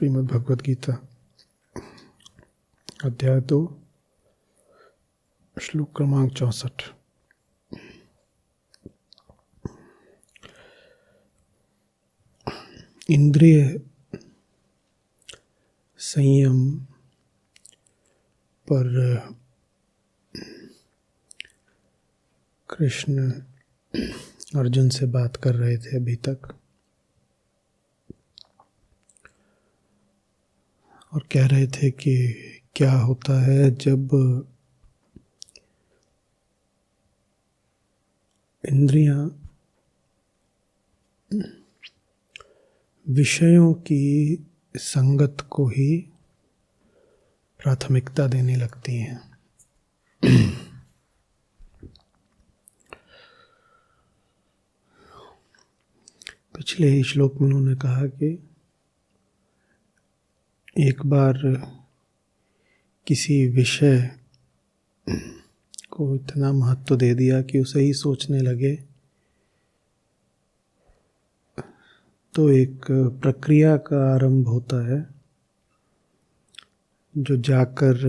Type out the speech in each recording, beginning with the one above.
श्रीमद् भगवद गीता अध्याय 2 श्लोक क्रमांक 64। इंद्रिय संयम पर कृष्ण अर्जुन से बात कर रहे थे अभी तक, और कह रहे थे कि क्या होता है जब इंद्रियां विषयों की संगत को ही प्राथमिकता देने लगती हैं। पिछले ही श्लोक में उन्होंने कहा कि एक बार किसी विषय को इतना महत्व दे दिया कि उसे ही सोचने लगे तो एक प्रक्रिया का आरंभ होता है जो जाकर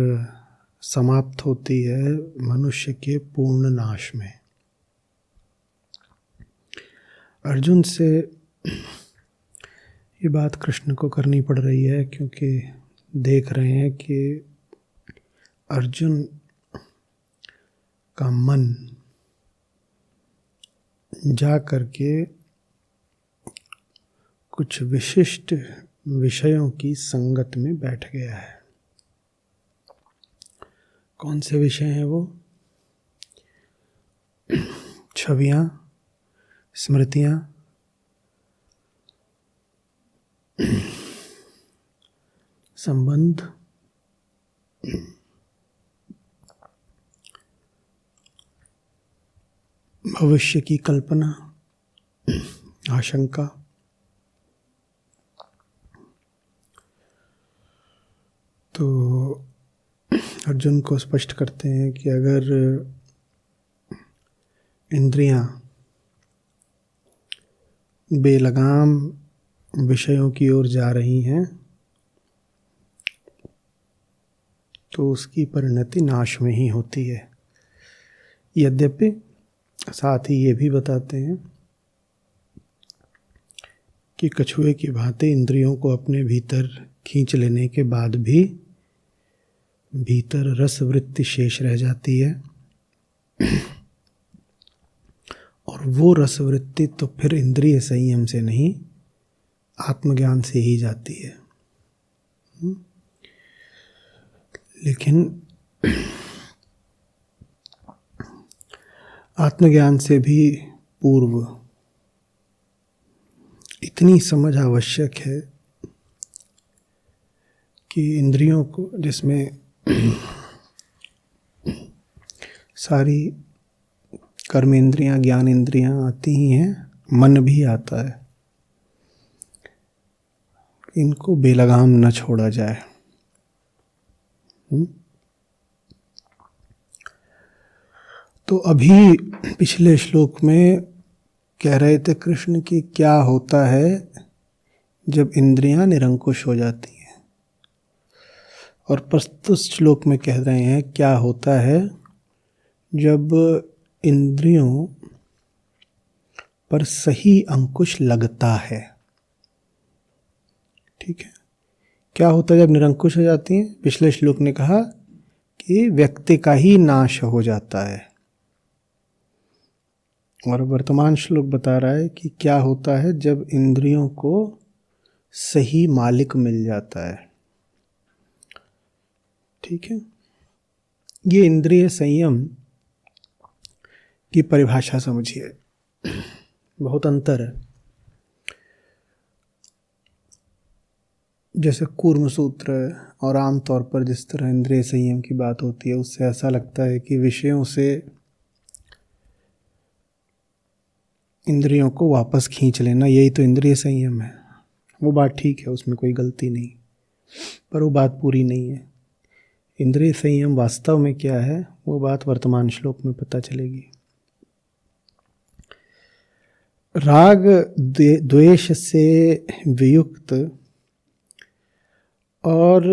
समाप्त होती है मनुष्य के पूर्ण नाश में। अर्जुन से ये बात कृष्ण को करनी पड़ रही है क्योंकि देख रहे हैं कि अर्जुन का मन जा करके कुछ विशिष्ट विषयों की संगत में बैठ गया है। कौन से विषय हैं वो? छवियां, स्मृतियां, संबंध, भविष्य की कल्पना, आशंका। तो अर्जुन को स्पष्ट करते हैं कि अगर इंद्रियां बेलगाम विषयों की ओर जा रही हैं तो उसकी परिणति नाश में ही होती है। यद्यपि साथ ही ये भी बताते हैं कि कछुए की भांति इंद्रियों को अपने भीतर खींच लेने के बाद भी भीतर रस वृत्ति शेष रह जाती है, और वो रस वृत्ति तो फिर इंद्रिय संयम से नहीं आत्मज्ञान से ही जाती है। लेकिन आत्मज्ञान से भी पूर्व इतनी समझ आवश्यक है कि इंद्रियों को, जिसमें सारी कर्मेंद्रियां, ज्ञान इंद्रियां आती ही हैं, मन भी आता है, इनको बेलगाम न छोड़ा जाए। तो अभी पिछले श्लोक में कह रहे थे कृष्ण कि क्या होता है जब इंद्रियां निरंकुश हो जाती हैं, और प्रस्तुत श्लोक में कह रहे हैं क्या होता है जब इंद्रियों पर सही अंकुश लगता है। ठीक है, क्या होता है जब निरंकुश हो जाती हैं? पिछले श्लोक ने कहा कि व्यक्ति का ही नाश हो जाता है, और वर्तमान श्लोक बता रहा है कि क्या होता है जब इंद्रियों को सही मालिक मिल जाता है। ठीक है, ये इंद्रिय संयम की परिभाषा समझिए, बहुत अंतर है। जैसे कूर्म सूत्र और आमतौर पर जिस तरह इंद्रिय संयम की बात होती है, उससे ऐसा लगता है कि विषयों से इंद्रियों को वापस खींच लेना, यही तो इंद्रिय संयम है। वो बात ठीक है, उसमें कोई गलती नहीं, पर वो बात पूरी नहीं है। इंद्रिय संयम वास्तव में क्या है, वो बात वर्तमान श्लोक में पता चलेगी। राग द्वेष से वियुक्त और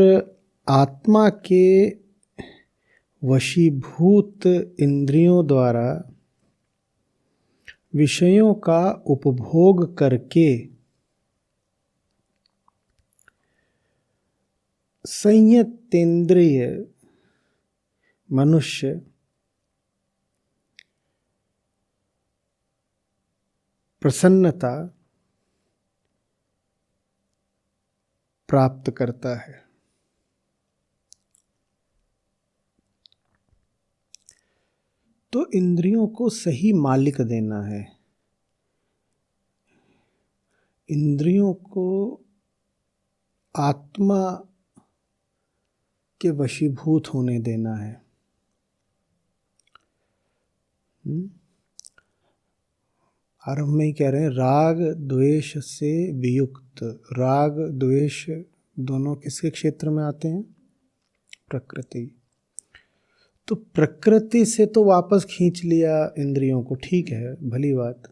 आत्मा के वशीभूत इंद्रियों द्वारा विषयों का उपभोग करके संयतेंद्रिय मनुष्य प्रसन्नता प्राप्त करता है। तो इंद्रियों को सही मालिक देना है, इंद्रियों को आत्मा के वशीभूत होने देना है। आरंभ में ही कह रहे हैं राग द्वेष से वियुक्त। राग द्वेष दोनों किसके क्षेत्र में आते हैं? प्रकृति। तो प्रकृति से तो वापस खींच लिया इंद्रियों को, ठीक है, भली बात।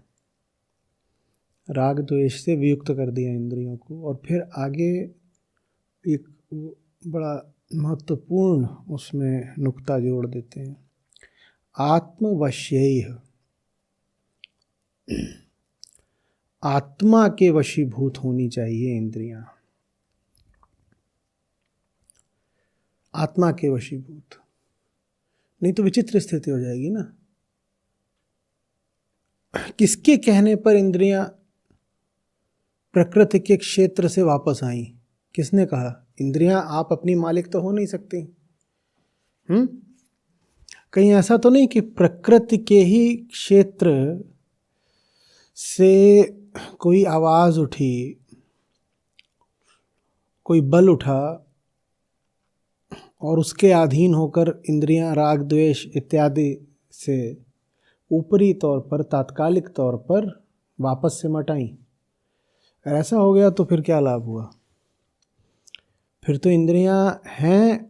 राग द्वेष से वियुक्त कर दिया इंद्रियों को, और फिर आगे एक बड़ा महत्वपूर्ण उसमें नुक्ता जोड़ देते हैं, आत्मवश्यैः, आत्मा के वशीभूत होनी चाहिए इंद्रियां, आत्मा के वशीभूत, नहीं तो विचित्र स्थिति हो जाएगी ना। किसके कहने पर इंद्रियां प्रकृति के क्षेत्र से वापस आई? किसने कहा? इंद्रियां आप अपनी मालिक तो हो नहीं सकती। कहीं ऐसा तो नहीं कि प्रकृति के ही क्षेत्र से कोई आवाज उठी, कोई बल उठा और उसके अधीन होकर इंद्रियां राग द्वेष इत्यादि से ऊपरी तौर पर, तात्कालिक तौर पर वापस से मटाई? ऐसा हो गया तो फिर क्या लाभ हुआ? फिर तो इंद्रियां हैं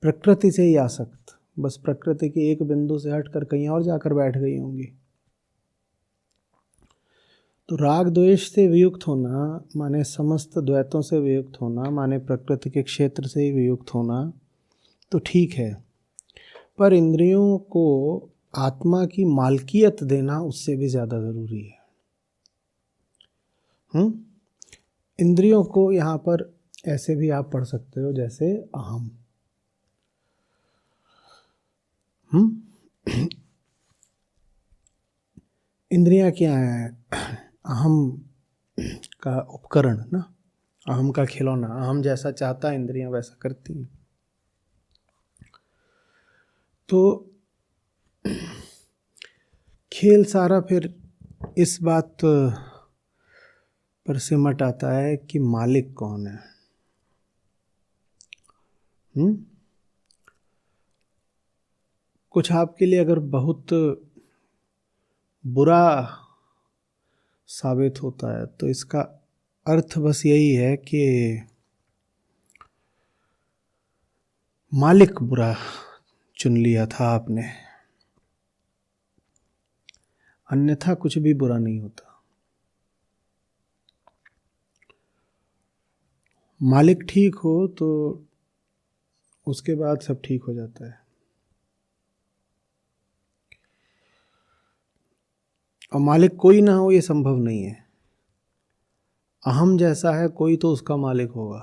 प्रकृति से ही आसक्त, बस प्रकृति के एक बिंदु से हटकर कहीं और जाकर बैठ गई होंगी। तो राग द्वेष से वियुक्त होना माने समस्त द्वैतों से वियुक्त होना, माने प्रकृति के क्षेत्र से ही वियुक्त होना, तो ठीक है। पर इंद्रियों को आत्मा की मालकियत देना उससे भी ज़्यादा ज़रूरी है। इंद्रियों को यहाँ पर ऐसे भी आप पढ़ सकते हो जैसे अहम। इंद्रियां क्या है? अहम का उपकरण ना, अहम का खिलौना। अहम जैसा चाहता है इंद्रियां वैसा करती हैं। तो खेल सारा फिर इस बात पर सिमट आता है कि मालिक कौन है। कुछ आपके लिए अगर बहुत बुरा साबित होता है तो इसका अर्थ बस यही है कि मालिक बुरा चुन लिया था आपने, अन्यथा कुछ भी बुरा नहीं होता। मालिक ठीक हो तो उसके बाद सब ठीक हो जाता है। और मालिक कोई ना हो ये संभव नहीं है। अहम जैसा है कोई तो उसका मालिक होगा।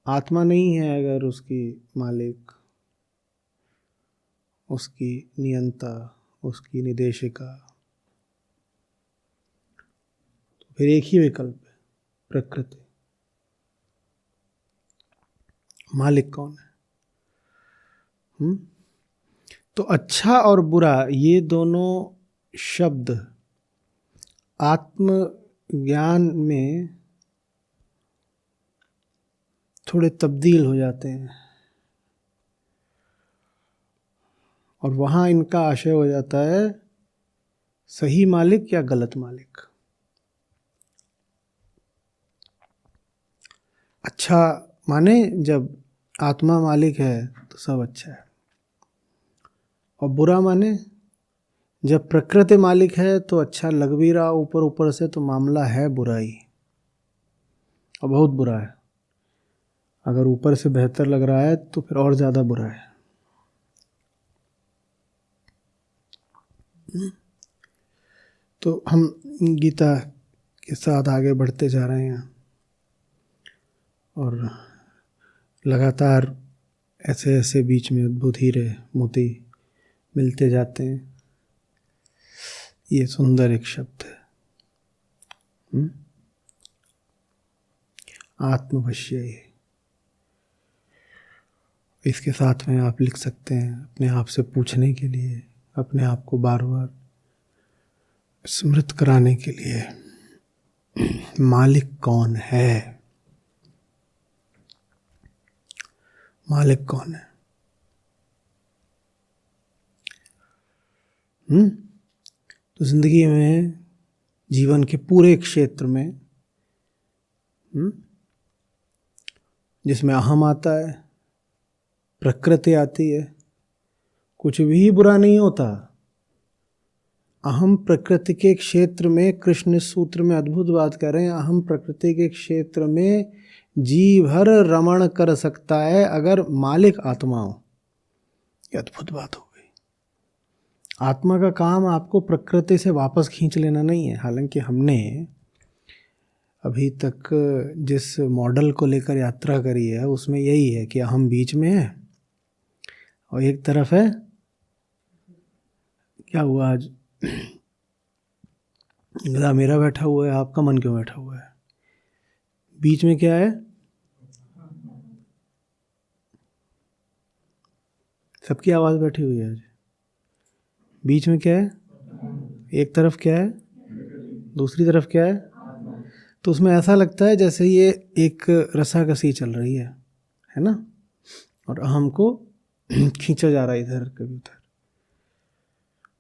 आत्मा नहीं है अगर उसकी मालिक, उसकी नियंता, उसकी निदेशिका, तो फिर एक ही विकल्प है, प्रकृति। मालिक कौन है? तो अच्छा और बुरा ये दोनों शब्द आत्मज्ञान में थोड़े तब्दील हो जाते हैं और वहाँ इनका आशय हो जाता है सही मालिक या गलत मालिक। अच्छा माने जब आत्मा मालिक है तो सब अच्छा है, और बुरा माने जब प्रकृति मालिक है तो अच्छा लग भी रहा ऊपर ऊपर से तो मामला है बुराई। और बहुत बुरा है। अगर ऊपर से बेहतर लग रहा है तो फिर और ज़्यादा बुरा है। तो हम गीता के साथ आगे बढ़ते जा रहे हैं और लगातार ऐसे ऐसे बीच में अद्भुत हीरे मोती मिलते जाते हैं। ये सुंदर एक शब्द है, आत्मवश्य। इसके साथ में आप लिख सकते हैं अपने आप से पूछने के लिए, अपने आप को बार बार स्मृत कराने के लिए, मालिक कौन है? मालिक कौन है? तो जिंदगी में, जीवन के पूरे क्षेत्र में जिसमें अहम आता है, प्रकृति आती है, कुछ भी बुरा नहीं होता। अहम प्रकृति के क्षेत्र में, कृष्ण इस सूत्र में अद्भुत बात कर रहे हैं, अहम प्रकृति के क्षेत्र में जी भर रमण कर सकता है अगर मालिक आत्मा हो। ये अद्भुत बात हो गई। आत्मा का काम आपको प्रकृति से वापस खींच लेना नहीं है। हालांकि हमने अभी तक जिस मॉडल को लेकर यात्रा करी है उसमें यही है कि हम बीच में है और एक तरफ है। क्या हुआ आज? गधा मेरा बैठा हुआ है, आपका मन क्यों बैठा हुआ है? बीच में क्या है? सबकी आवाज बैठी हुई है आज। बीच में क्या है? एक तरफ क्या है, दूसरी तरफ क्या है? तो उसमें ऐसा लगता है जैसे ये एक रस्साकसी चल रही है ना, और अहम को खींचा जा रहा है इधर कभी उधर।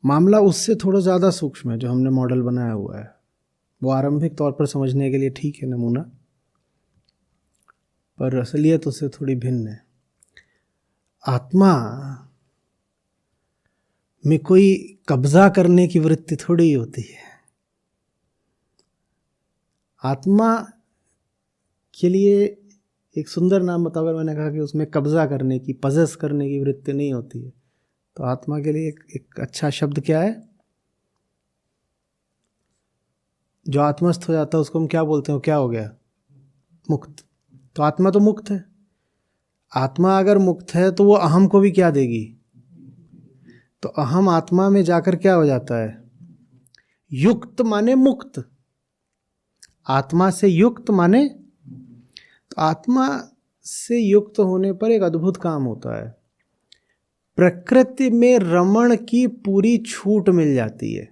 मामला उससे थोड़ा ज़्यादा सूक्ष्म है जो हमने मॉडल बनाया हुआ है। वो आरंभिक तौर पर समझने के लिए ठीक है नमूना, पर असलियत उससे थोड़ी भिन्न है। आत्मा में कोई कब्जा करने की वृत्ति थोड़ी होती है। आत्मा के लिए एक सुंदर नाम बताकर मैंने कहा कि उसमें कब्जा करने की, पजेस करने की वृत्ति नहीं होती है। तो आत्मा के लिए एक अच्छा शब्द क्या है? जो आत्मस्थ हो जाता है उसको हम क्या बोलते हैं? क्या हो गया? मुक्त। तो आत्मा तो मुक्त है। आत्मा अगर मुक्त है तो वो अहम को भी क्या देगी? तो अहम आत्मा में जाकर क्या हो जाता है? युक्त माने मुक्त। आत्मा से युक्त माने, तो आत्मा से युक्त होने पर एक अद्भुत काम होता है। प्रकृति में रमण की पूरी छूट मिल जाती है।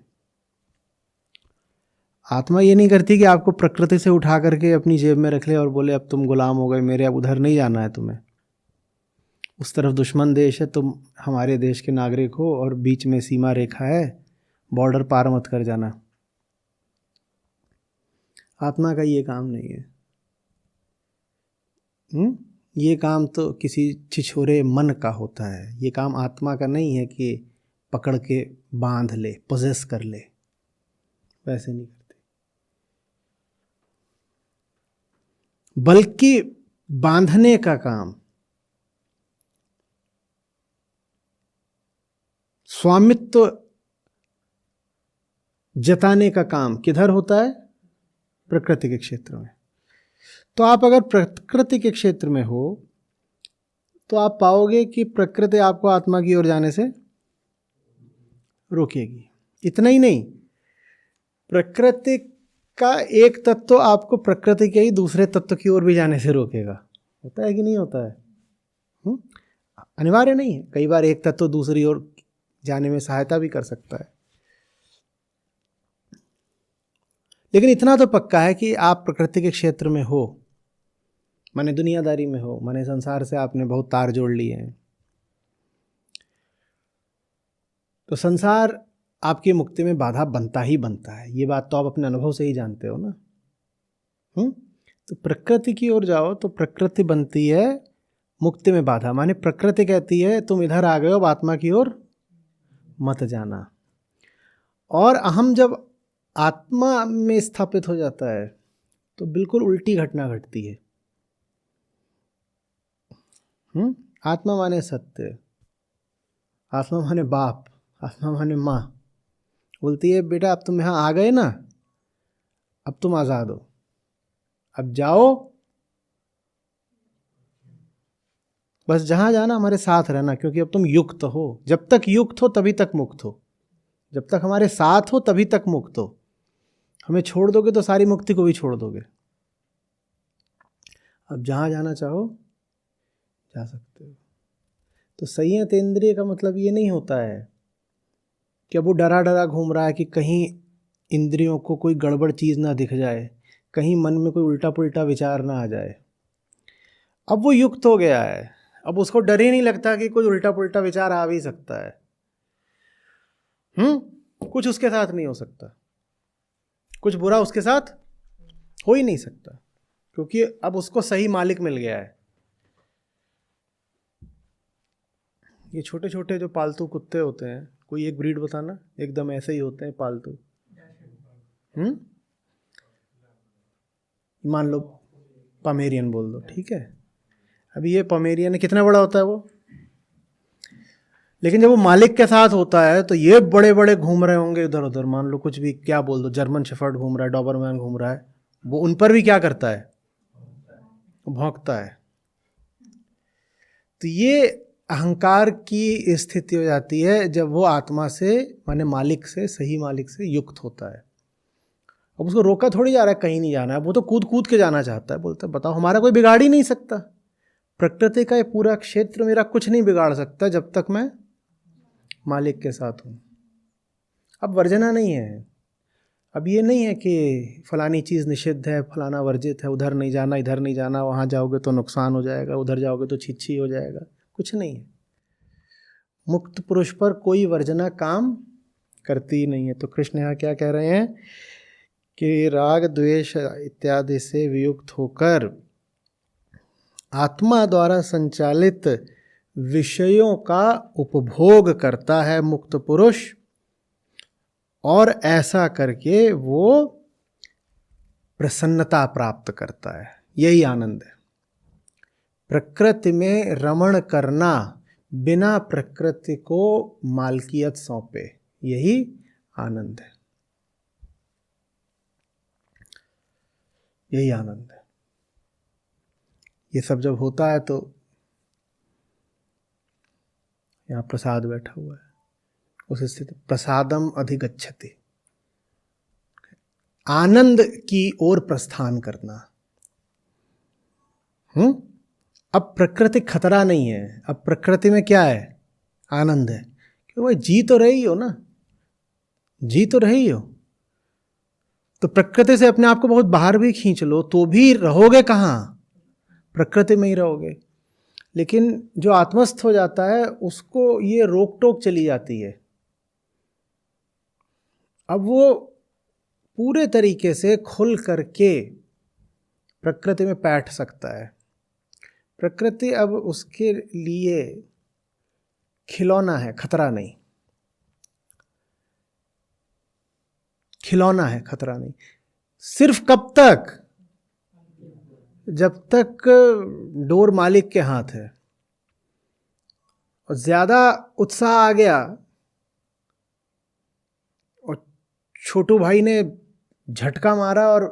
आत्मा ये नहीं करती कि आपको प्रकृति से उठा करके अपनी जेब में रख ले और बोले अब तुम गुलाम हो गए मेरे, अब उधर नहीं जाना है तुम्हें। उस तरफ दुश्मन देश है, तुम हमारे देश के नागरिक हो और बीच में सीमा रेखा है, बॉर्डर पार मत कर जाना। आत्मा का ये काम नहीं है। ये काम तो किसी छिछोरे मन का होता है। ये काम आत्मा का नहीं है कि पकड़ के बांध ले, पोजेस कर ले, वैसे नहीं करते। बल्कि बांधने का काम, स्वामित्व जताने का काम किधर होता है? प्रकृति के क्षेत्र में। तो आप अगर प्रकृति के क्षेत्र में हो तो आप पाओगे कि प्रकृति आपको आत्मा की ओर जाने से रोकेगी। इतना ही नहीं, प्रकृति का एक तत्व आपको प्रकृति के ही दूसरे तत्व की ओर भी जाने से रोकेगा। होता है कि नहीं होता है? अनिवार्य नहीं है। कई बार एक तत्व दूसरी ओर जाने में सहायता भी कर सकता है। लेकिन इतना तो पक्का है कि आप प्रकृति के क्षेत्र में हो, माने दुनियादारी में हो, माने संसार से आपने बहुत तार जोड़ लिए हैं, तो संसार आपकी मुक्ति में बाधा बनता ही बनता है। ये बात तो आप अपने अनुभव से ही जानते हो ना। तो प्रकृति की ओर जाओ तो प्रकृति बनती है मुक्ति में बाधा। माने प्रकृति कहती है तुम इधर आ गए हो, आत्मा की ओर मत जाना। और अहम जब आत्मा में स्थापित हो जाता है, तो बिल्कुल उल्टी घटना घटती है। आत्मा माने सत्य, आत्मा माने बाप, आत्मा माने माँ। बोलती है बेटा अब तुम यहाँ आ गए ना, अब तुम आज़ाद हो, अब जाओ, बस जहाँ जाना हमारे साथ रहना, क्योंकि अब तुम युक्त हो। जब तक युक्त हो तभी तक मुक्त हो, जब तक हमारे साथ हो तभी तक मुक्त हो। हमें छोड़ दोगे तो सारी मुक्ति को भी छोड़ दोगे। अब जहाँ जाना चाहो जा सकते हो। तो संयत इंद्रिय का मतलब ये नहीं होता है कि अब वो डरा डरा घूम रहा है कि कहीं इंद्रियों को कोई गड़बड़ चीज़ ना दिख जाए, कहीं मन में कोई उल्टा पुल्टा विचार ना आ जाए। अब वो युक्त हो गया है, अब उसको डर ही नहीं लगता कि कोई उल्टा पुल्टा विचार आ भी सकता है। कुछ उसके साथ नहीं हो सकता, कुछ बुरा उसके साथ हो ही नहीं सकता, क्योंकि अब उसको सही मालिक मिल गया है। ये छोटे छोटे जो पालतू कुत्ते होते हैं, कोई एक ब्रीड बताना, एकदम ऐसे ही होते हैं पालतू। मान लो पमेरियन बोल दो, ठीक है। अभी ये पमेरियन कितना बड़ा होता है वो, लेकिन जब वो मालिक के साथ होता है तो ये बड़े बड़े घूम रहे होंगे इधर उधर। मान लो कुछ भी क्या बोल दो, जर्मन शेफर्ड घूम रहा है, डॉबरमैन घूम रहा है, वो उन पर भी क्या करता है, भौंकता है। तो ये अहंकार की स्थिति हो जाती है जब वो आत्मा से माने मालिक से, सही मालिक से युक्त होता है। अब उसको रोका थोड़ी जा रहा है, कहीं नहीं जाना है, वो तो कूद कूद के जाना चाहता है। बोलता है बताओ हमारा कोई बिगाड़ ही नहीं सकता, प्रकृति का ये पूरा क्षेत्र मेरा कुछ नहीं बिगाड़ सकता जब तक मैं मालिक के साथ हूँ। अब वर्जना नहीं है, अब ये नहीं है कि फलानी चीज़ निषिद्ध है, फलाना वर्जित है, उधर नहीं जाना, इधर नहीं जाना, वहाँ जाओगे तो नुकसान हो जाएगा, उधर जाओगे तो छिछी हो जाएगा, कुछ नहीं है। मुक्त पुरुष पर कोई वर्जना काम करती ही नहीं है। तो कृष्ण यहाँ क्या कह रहे हैं कि राग द्वेष इत्यादि से वियुक्त होकर आत्मा द्वारा संचालित विषयों का उपभोग करता है मुक्त पुरुष, और ऐसा करके वो प्रसन्नता प्राप्त करता है। यही आनंद है। प्रकृति में रमण करना, बिना प्रकृति को मालकियत सौंपे, यही आनंद है, यही आनंद है। ये सब जब होता है तो यहाँ प्रसाद बैठा हुआ है, उस स्थिति प्रसादम अधिगच्छति, आनंद की ओर प्रस्थान करना। अब प्रकृति खतरा नहीं है, अब प्रकृति में क्या है, आनंद है। क्यों भाई, जी तो रही हो ना, जी तो रही हो, तो प्रकृति से अपने आप को बहुत बाहर भी खींच लो तो भी रहोगे कहाँ, प्रकृति में ही रहोगे। लेकिन जो आत्मस्थ हो जाता है उसको ये रोक टोक चली जाती है। अब वो पूरे तरीके से खुल करके प्रकृति में बैठ सकता है। प्रकृति अब उसके लिए खिलौना है, खतरा नहीं। खिलौना है, खतरा नहीं। सिर्फ कब तक, जब तक डोर मालिक के हाथ है। और ज्यादा उत्साह आ गया और छोटू भाई ने झटका मारा और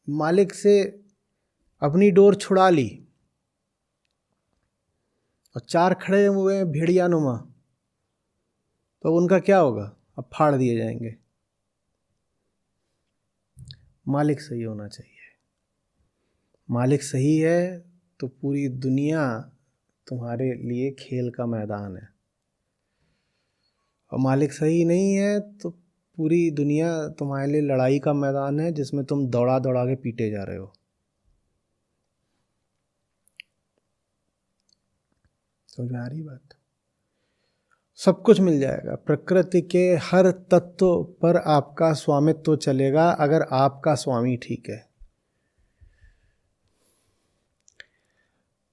मालिक से अपनी डोर छुड़ा ली और चार खड़े हुए भेड़िया नुमा, तो उनका क्या होगा, अब फाड़ दिए जाएंगे। मालिक सही होना चाहिए। मालिक सही है तो पूरी दुनिया तुम्हारे लिए खेल का मैदान है, और मालिक सही नहीं है तो पूरी दुनिया तुम्हारे लिए लड़ाई का मैदान है, जिसमें तुम दौड़ा दौड़ा के पीटे जा रहे हो। समझ में आ रही बात? सब कुछ मिल जाएगा। प्रकृति के हर तत्व पर आपका स्वामित्व चलेगा अगर आपका स्वामी ठीक है।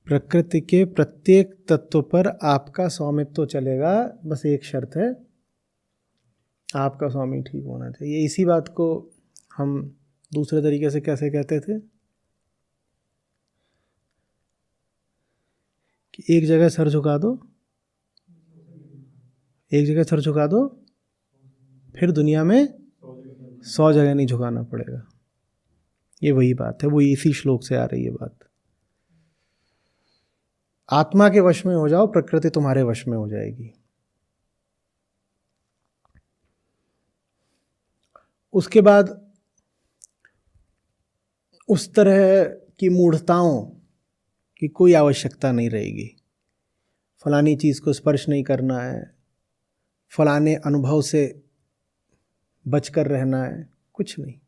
प्रकृति के प्रत्येक तत्व पर आपका स्वामित्व चलेगा, बस एक शर्त है, आपका स्वामी ठीक होना चाहिए। इसी बात को हम दूसरे तरीके से कैसे कहते थे, कि एक जगह सर झुका दो, एक जगह सर झुका दो, फिर दुनिया में 100 जगह नहीं झुकाना पड़ेगा। ये वही बात है, वो इसी श्लोक से आ रही है बात। आत्मा के वश में हो जाओ, प्रकृति तुम्हारे वश में हो जाएगी। उसके बाद उस तरह की मूढ़ताओं की कोई आवश्यकता नहीं रहेगी। फलानी चीज़ को स्पर्श नहीं करना है, फलाने अनुभव से बचकर रहना है, कुछ नहीं।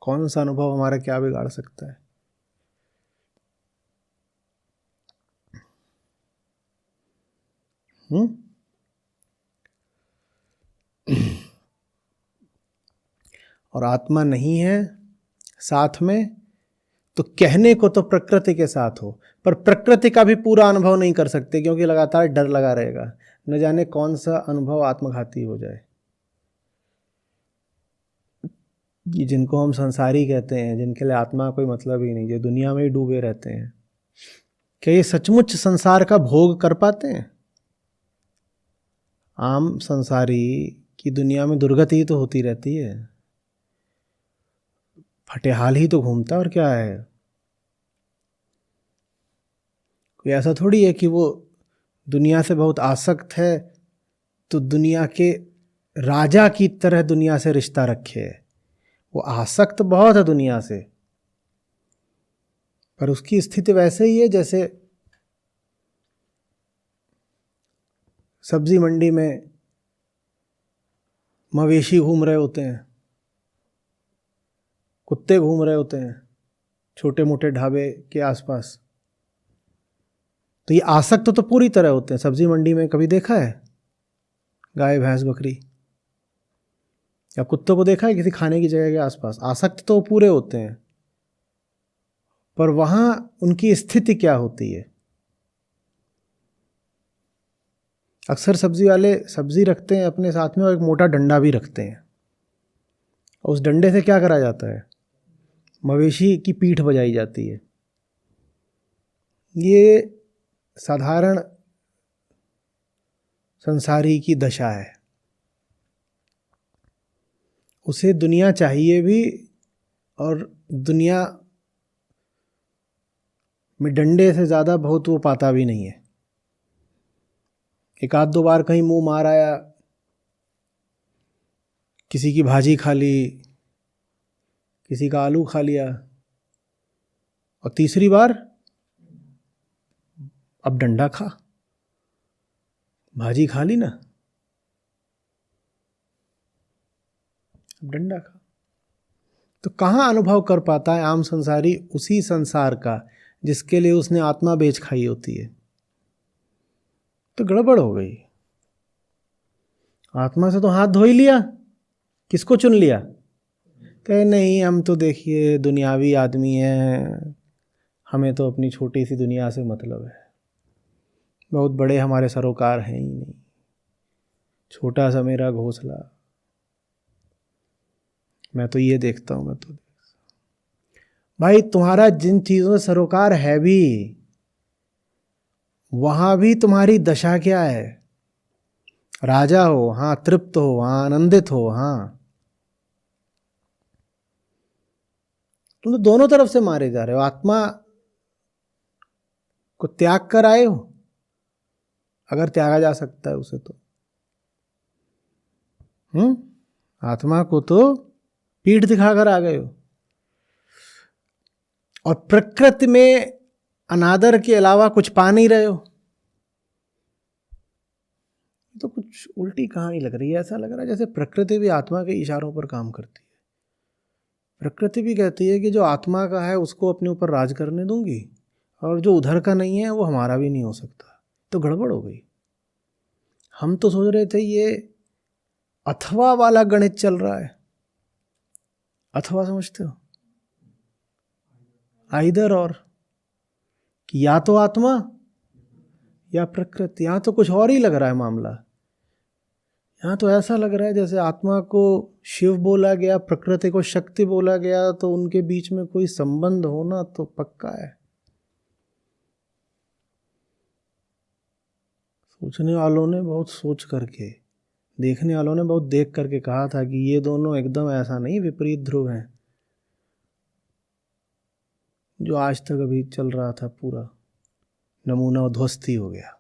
कौन सा अनुभव हमारा क्या बिगाड़ सकता है? और आत्मा नहीं है साथ में, तो कहने को तो प्रकृति के साथ हो, पर प्रकृति का भी पूरा अनुभव नहीं कर सकते, क्योंकि लगातार डर लगा रहेगा, न जाने कौन सा अनुभव आत्मघाती हो जाए। ये जिनको हम संसारी कहते हैं, जिनके लिए आत्मा कोई मतलब ही नहीं, जो दुनिया में ही डूबे रहते हैं, क्या ये सचमुच संसार का भोग कर पाते हैं? आम संसारी की दुनिया में दुर्गति ही तो होती रहती है, फटेहाल ही तो घूमता, और क्या है? कोई ऐसा थोड़ी है कि वो दुनिया से बहुत आसक्त है तो दुनिया के राजा की तरह दुनिया से रिश्ता रखे। वो आसक्त बहुत है दुनिया से, पर उसकी स्थिति वैसे ही है जैसे सब्जी मंडी में मवेशी घूम रहे होते हैं, कुत्ते घूम रहे होते हैं छोटे मोटे ढाबे के आसपास। तो ये आसक्त तो पूरी तरह होते हैं। सब्जी मंडी में कभी देखा है गाय भैंस बकरी या कुत्तों को देखा है किसी खाने की जगह के आसपास? आसक्त तो पूरे होते हैं, पर वहां उनकी स्थिति क्या होती है? अक्सर सब्जी वाले सब्जी रखते हैं अपने साथ में और एक मोटा डंडा भी रखते हैं, और उस डंडे से क्या करा जाता है? मवेशी की पीठ बजाई जाती है। ये साधारण संसारी की दशा है। उसे दुनिया चाहिए भी, और दुनिया में डंडे से ज़्यादा बहुत वो पाता भी नहीं है। एक आध दो बार कहीं मुंह मार आया, किसी की भाजी खा ली, किसी का आलू खा लिया, और तीसरी बार अब डंडा खा। भाजी खा ली ना, अब डंडा खा। तो कहाँ अनुभव कर पाता है आम संसारी उसी संसार का जिसके लिए उसने आत्मा बेच खाई होती है? तो गड़बड़ हो गई। आत्मा से तो हाथ धो ही लिया, किसको चुन लिया? कहे नहीं, हम तो देखिए दुनियावी आदमी हैं, हमें तो अपनी छोटी सी दुनिया से मतलब है, बहुत बड़े हमारे सरोकार हैं ही नहीं, छोटा सा मेरा घोंसला, मैं तो ये देखता हूँ, मैं तो। भाई तुम्हारा जिन चीज़ों से सरोकार है भी, वहां भी तुम्हारी दशा क्या है? राजा हो हाँ, तृप्त हो हाँ, आनंदित हो हाँ, तुम तो दोनों तरफ से मारे जा रहे हो। आत्मा को त्याग कर आए हो, अगर त्यागा जा सकता है उसे तो। आत्मा को तो पीठ दिखाकर आ गए हो, और प्रकृति में अनादर के अलावा कुछ पा नहीं रहे हो। तो कुछ उल्टी कहानी लग रही है। ऐसा लग रहा है जैसे प्रकृति भी आत्मा के इशारों पर काम करती है। प्रकृति भी कहती है कि जो आत्मा का है उसको अपने ऊपर राज करने दूंगी, और जो उधर का नहीं है वो हमारा भी नहीं हो सकता। तो गड़बड़ हो गई। हम तो सोच रहे थे ये अथवा वाला गणित चल रहा है। अथवा समझते हो? आइदर और, कि या तो आत्मा या प्रकृति। यहां तो कुछ और ही लग रहा है मामला। यहाँ तो ऐसा लग रहा है जैसे आत्मा को शिव बोला गया, प्रकृति को शक्ति बोला गया, तो उनके बीच में कोई संबंध होना तो पक्का है। सोचने वालों ने बहुत सोच करके, देखने वालों ने बहुत देख करके कहा था कि ये दोनों एकदम ऐसा नहीं विपरीत ध्रुव हैं जो आज तक अभी चल रहा था, पूरा नमूना उध्वस्त ही हो गया।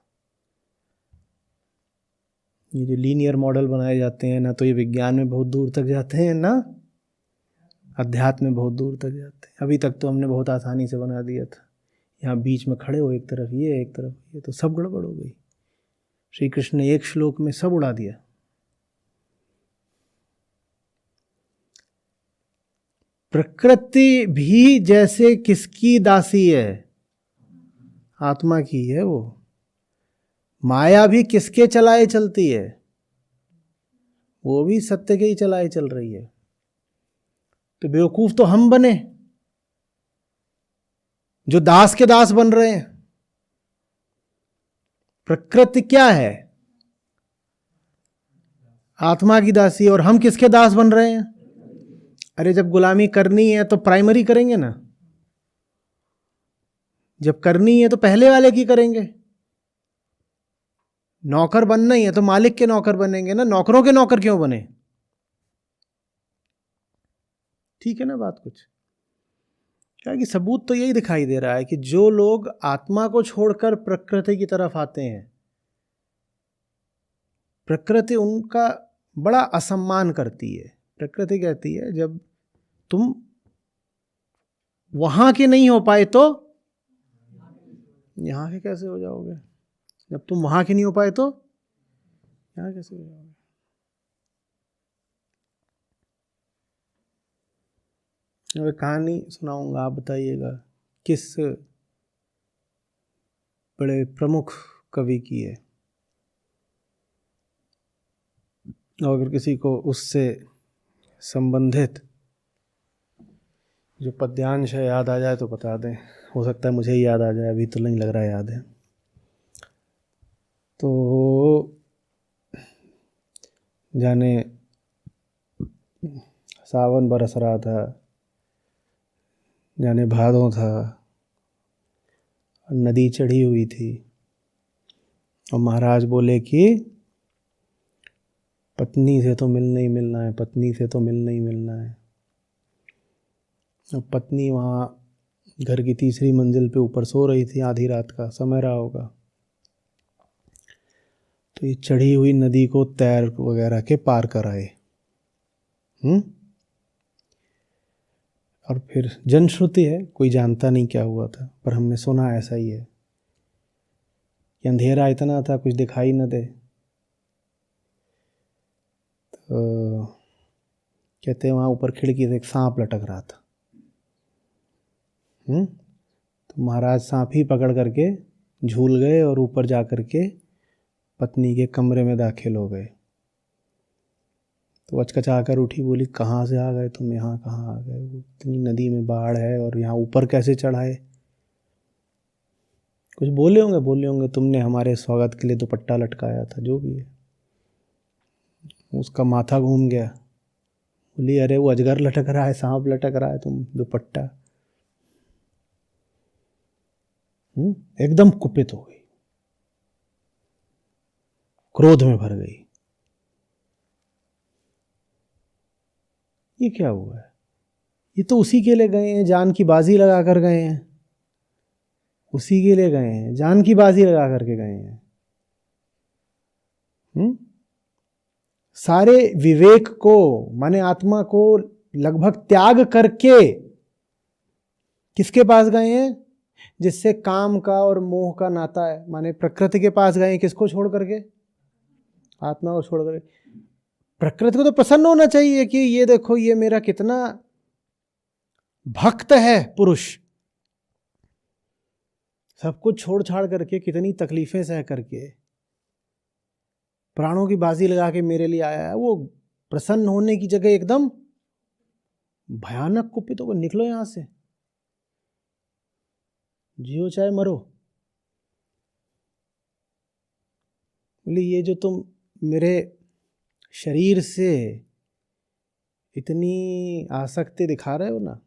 ये जो लीनियर मॉडल बनाए जाते हैं ना, तो ये विज्ञान में बहुत दूर तक जाते हैं ना अध्यात्म में बहुत दूर तक जाते हैं। अभी तक तो हमने बहुत आसानी से बना दिया था, यहाँ बीच में खड़े हो, एक तरफ ये एक तरफ ये, तो सब गड़बड़ हो गई। श्री कृष्ण ने एक श्लोक में सब उड़ा दिया। प्रकृति भी जैसे किसकी दासी है? आत्मा की है वो। माया भी किसके चलाए चलती है? वो भी सत्य के ही चलाए चल रही है। तो बेवकूफ तो हम बने जो दास के दास बन रहे हैं। प्रकृति क्या है? आत्मा की दासी। और हम किसके दास बन रहे हैं? अरे जब गुलामी करनी है तो प्राइमरी करेंगे ना, जब करनी है तो पहले वाले की करेंगे। नौकर बनना ही है तो मालिक के नौकर बनेंगे ना, नौकरों के नौकर क्यों बने? ठीक है ना बात कुछ? क्या कि सबूत तो यही दिखाई दे रहा है कि जो लोग आत्मा को छोड़कर प्रकृति की तरफ आते हैं, प्रकृति उनका बड़ा असम्मान करती है। प्रकृति कहती है जब तुम वहां के नहीं हो पाए तो यहां के कैसे हो जाओगे? जब तुम वहां के नहीं हो पाए तो यहां कैसे हो जाओगे? मैं कहानी सुनाऊंगा, आप बताइएगा किस बड़े प्रमुख कवि की है। और अगर किसी को उससे संबंधित जो पद्यांश है याद आ जाए तो बता दें, हो सकता है मुझे ही याद आ जाए, अभी तो नहीं लग रहा याद है। तो जाने सावन बरस रहा था, जाने भादों था, नदी चढ़ी हुई थी और महाराज बोले कि पत्नी से तो मिलना ही मिलना है, पत्नी से तो मिलना ही मिलना है। अब पत्नी वहाँ घर की तीसरी मंजिल पे ऊपर सो रही थी, आधी रात का समय रहा होगा। तो ये चढ़ी हुई नदी को तैर वगैरह के पार कर आए। और फिर जनश्रुति है, कोई जानता नहीं क्या हुआ था, पर हमने सुना ऐसा ही है कि अंधेरा इतना था कुछ दिखाई न दे। तो कहते हैं वहाँ ऊपर खिड़की से एक सांप लटक रहा था। तो महाराज सांप ही पकड़ करके झूल गए और ऊपर जा करके पत्नी के कमरे में दाखिल हो गए। तो अचकचा कर उठी, बोली कहाँ से आ गए तुम, यहाँ कहाँ आ गए? इतनी नदी में बाढ़ है और यहाँ ऊपर कैसे चढ़ाए? कुछ बोले होंगे तुमने हमारे स्वागत के लिए दुपट्टा लटकाया था, जो भी है। उसका माथा घूम गया। बोली अरे वो अजगर लटक रहा है, सांप लटक रहा है, तुम दुपट्टा। एकदम कुपित हो गई, क्रोध में भर गई। ये क्या हुआ है? ये तो उसी के लिए गए हैं, जान की बाजी लगा कर गए हैं, उसी के लिए गए हैं, जान की बाजी लगा करके गए हैं। सारे विवेक को, माने आत्मा को लगभग त्याग करके किसके पास गए हैं? जिससे काम का और मोह का नाता है, माने प्रकृति के पास गए हैं। किसको छोड़ करके? आत्मा को छोड़ करके। प्रकृति को तो प्रसन्न होना चाहिए कि ये देखो ये मेरा कितना भक्त है पुरुष, सब कुछ छोड़ छाड़ करके, कितनी तकलीफें सह करके, प्राणों की बाजी लगा के मेरे लिए आया है। वो प्रसन्न होने की जगह एकदम भयानक कुपित होकर निकलो यहां से, जियो चाहे मरो। बोले ये जो तुम मेरे शरीर से इतनी आसक्ति दिखा रहे हो ना,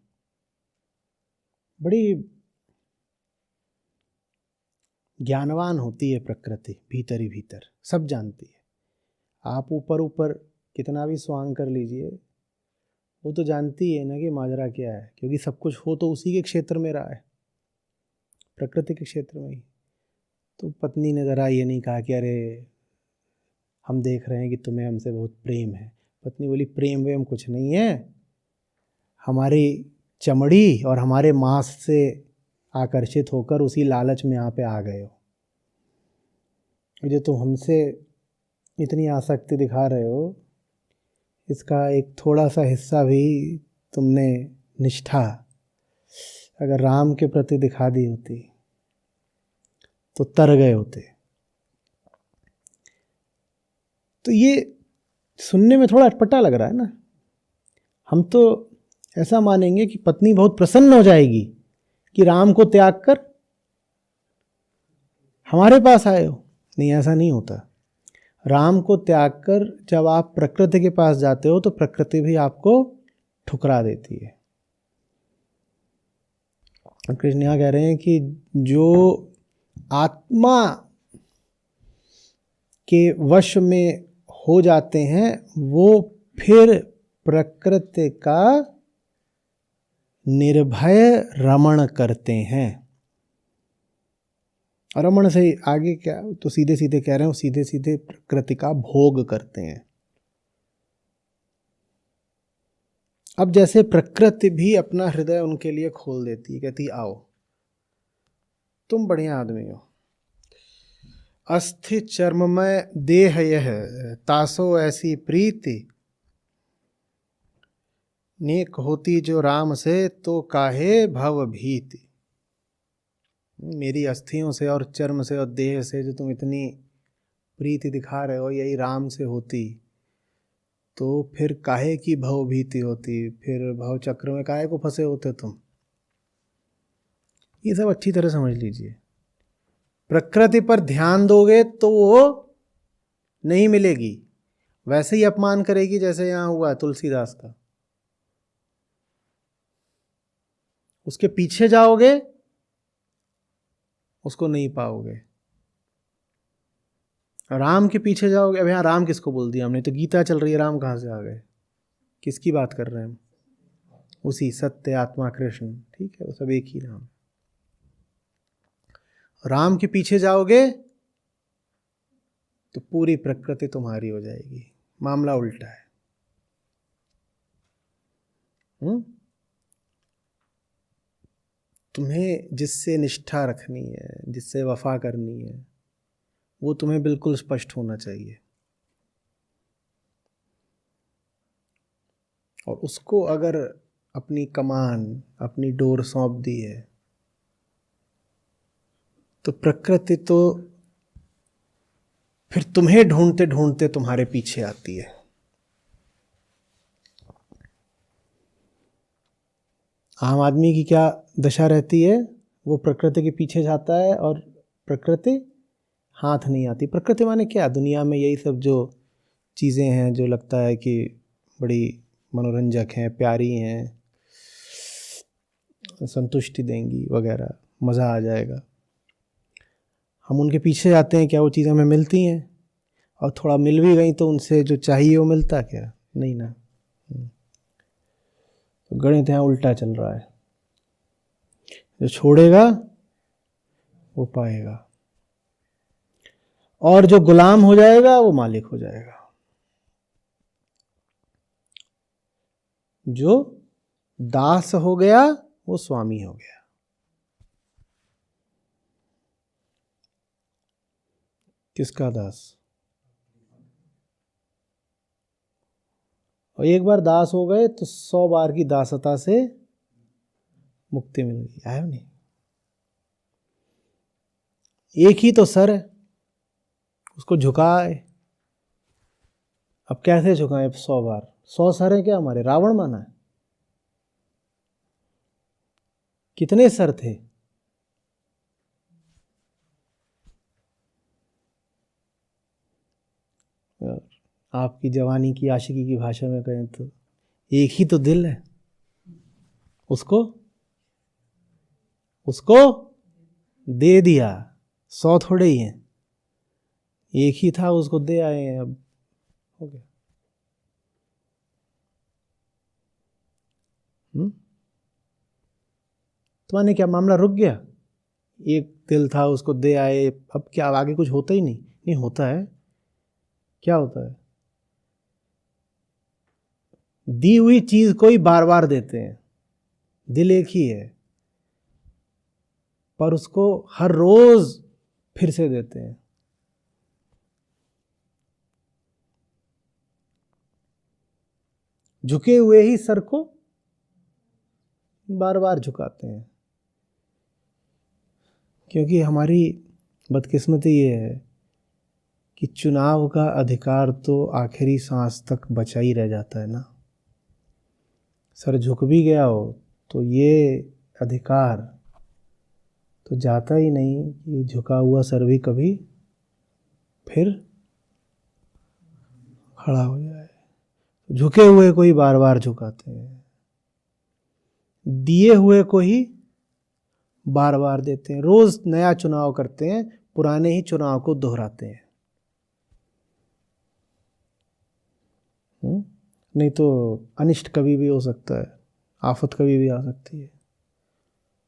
बड़ी ज्ञानवान होती है प्रकृति भीतर ही भीतर, सब जानती है। आप ऊपर ऊपर कितना भी स्वांग कर लीजिए, वो तो जानती है ना कि माजरा क्या है, क्योंकि सब कुछ हो तो उसी के क्षेत्र में रहा है, प्रकृति के क्षेत्र में ही। तो पत्नी ने ज़रा ये नहीं कहा कि अरे हम देख रहे हैं कि तुम्हें हमसे बहुत प्रेम है। पत्नी बोली प्रेम वेम कुछ नहीं है, हमारी चमड़ी और हमारे मांस से आकर्षित होकर उसी लालच में यहाँ पे आ गए हो। जो तुम हमसे इतनी आसक्ति दिखा रहे हो, इसका एक थोड़ा सा हिस्सा भी तुमने निष्ठा अगर राम के प्रति दिखा दी होती तो तर गए होते। तो ये सुनने में थोड़ा अटपटा लग रहा है ना। हम तो ऐसा मानेंगे कि पत्नी बहुत प्रसन्न हो जाएगी कि राम को त्याग कर हमारे पास आए हो। नहीं, ऐसा नहीं होता। राम को त्याग कर जब आप प्रकृति के पास जाते हो तो प्रकृति भी आपको ठुकरा देती है। कृष्ण यहाँ कह रहे हैं कि जो आत्मा के वश में हो जाते हैं वो फिर प्रकृति का निर्भय रमण करते हैं। रमण से आगे क्या, तो सीधे सीधे कह रहे हैं, सीधे सीधे प्रकृति का भोग करते हैं। अब जैसे प्रकृति भी अपना हृदय उनके लिए खोल देती है, कहती आओ तुम बढ़िया आदमी हो, अस्थि चर्ममय देह यह तासो ऐसी प्रीति, नेक होती जो राम से तो काहे भव भीति। मेरी अस्थियों से और चर्म से और देह से जो तुम इतनी प्रीति दिखा रहे हो, यही राम से होती तो फिर काहे की भव भीति होती, फिर भव चक्र में काहे को फंसे होते तुम। ये सब अच्छी तरह समझ लीजिए। प्रकृति पर ध्यान दोगे तो वो नहीं मिलेगी, वैसे ही अपमान करेगी जैसे यहाँ हुआ है तुलसीदास का। उसके पीछे जाओगे उसको नहीं पाओगे, राम के पीछे जाओगे। अब यहाँ राम किसको बोल दिया हमने, तो गीता चल रही है, राम कहाँ से आ गए, किसकी बात कर रहे हैं हम, उसी सत्य आत्मा कृष्ण, ठीक है, वो सब एक ही नाम। राम के पीछे जाओगे तो पूरी प्रकृति तुम्हारी हो जाएगी। मामला उल्टा है। तुम्हें जिससे निष्ठा रखनी है, जिससे वफा करनी है, वो तुम्हें बिल्कुल स्पष्ट होना चाहिए। और उसको अगर अपनी कमान, अपनी डोर सौंप दी है तो प्रकृति तो फिर तुम्हें ढूंढते ढूंढते तुम्हारे पीछे आती है। आम आदमी की क्या दशा रहती है, वो प्रकृति के पीछे जाता है और प्रकृति हाथ नहीं आती। प्रकृति माने क्या, दुनिया में यही सब जो चीज़ें हैं जो लगता है कि बड़ी मनोरंजक हैं, प्यारी हैं, संतुष्टि देंगी वगैरह, मज़ा आ जाएगा, हम उनके पीछे जाते हैं। क्या वो चीज़ें हमें मिलती हैं? और थोड़ा मिल भी गई तो उनसे जो चाहिए वो मिलता क्या? नहीं ना। तो गणित यहाँ उल्टा चल रहा है, जो छोड़ेगा वो पाएगा और जो गुलाम हो जाएगा वो मालिक हो जाएगा। जो दास हो गया वो स्वामी हो गया। किसका दास? और एक बार दास हो गए तो 100 बार की दासता से मुक्ति मिल गई है। नहीं, एक ही तो सर है, उसको झुकाए। अब कैसे झुकाएं 100 बार? 100 सर है क्या हमारे? रावण माना है? कितने सर थे? आपकी जवानी की आशिकी की भाषा में कहें तो एक ही तो दिल है, उसको दे दिया, 100 थोड़े ही हैं, एक ही था उसको दे आए हैं, अब हो गया। तो माने क्या मामला रुक गया? एक दिल था उसको दे आए, अब क्या आगे कुछ होता ही नहीं? नहीं होता है। क्या होता है? दी हुई चीज को ही बार बार देते हैं, दिल एक ही है पर उसको हर रोज फिर से देते हैं। झुके हुए ही सर को बार बार झुकाते हैं, क्योंकि हमारी बदकिस्मती ये है कि चुनाव का अधिकार तो आखिरी सांस तक बचा ही रह जाता है ना। सर झुक भी गया हो तो ये अधिकार तो जाता ही नहीं कि झुका हुआ सर भी कभी फिर खड़ा हो जाए। झुके हुए को ही बार बार झुकाते हैं, दिए हुए को ही बार बार देते हैं। रोज नया चुनाव करते हैं, पुराने ही चुनाव को दोहराते हैं। नहीं तो अनिष्ट कभी भी हो सकता है, आफत कभी भी आ सकती है।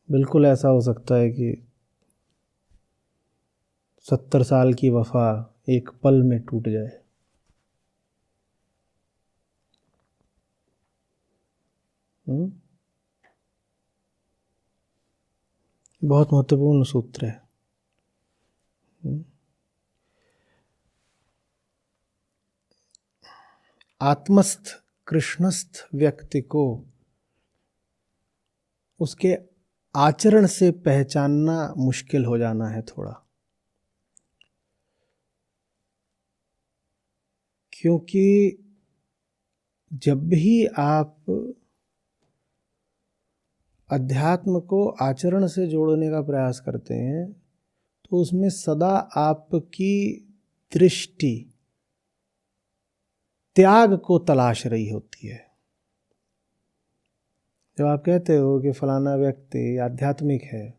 बिल्कुल ऐसा हो सकता है कि 70 साल की वफा एक पल में टूट जाए। बहुत महत्वपूर्ण सूत्र है। आत्मस्थ कृष्णस्थ व्यक्ति को उसके आचरण से पहचानना मुश्किल हो जाना है थोड़ा, क्योंकि जब भी आप अध्यात्म को आचरण से जोड़ने का प्रयास करते हैं तो उसमें सदा आपकी दृष्टि त्याग को तलाश रही होती है। जब आप कहते हो कि फलाना व्यक्ति आध्यात्मिक है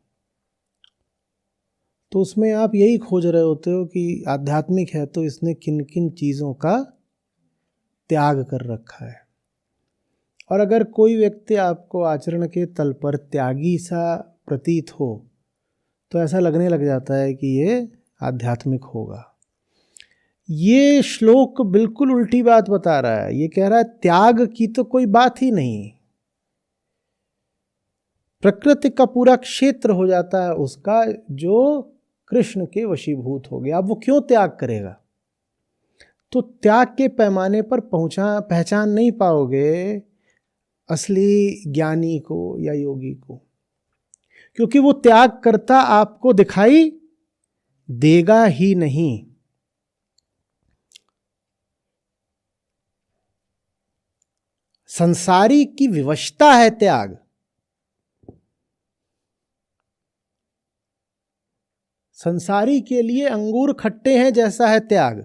तो उसमें आप यही खोज रहे होते हो कि आध्यात्मिक है तो इसने किन किन चीज़ों का त्याग कर रखा है। और अगर कोई व्यक्ति आपको आचरण के तल पर त्यागी सा प्रतीत हो तो ऐसा लगने लग जाता है कि ये आध्यात्मिक होगा। ये श्लोक बिल्कुल उल्टी बात बता रहा है। ये कह रहा है त्याग की तो कोई बात ही नहीं, प्रकृति का पूरा क्षेत्र हो जाता है उसका जो कृष्ण के वशीभूत हो गया। अब वो क्यों त्याग करेगा? तो त्याग के पैमाने पर पहचान नहीं पाओगे असली ज्ञानी को या योगी को, क्योंकि वो त्याग करता आपको दिखाई देगा ही नहीं। संसारी की विवशता है त्याग। संसारी के लिए अंगूर खट्टे हैं जैसा है त्याग।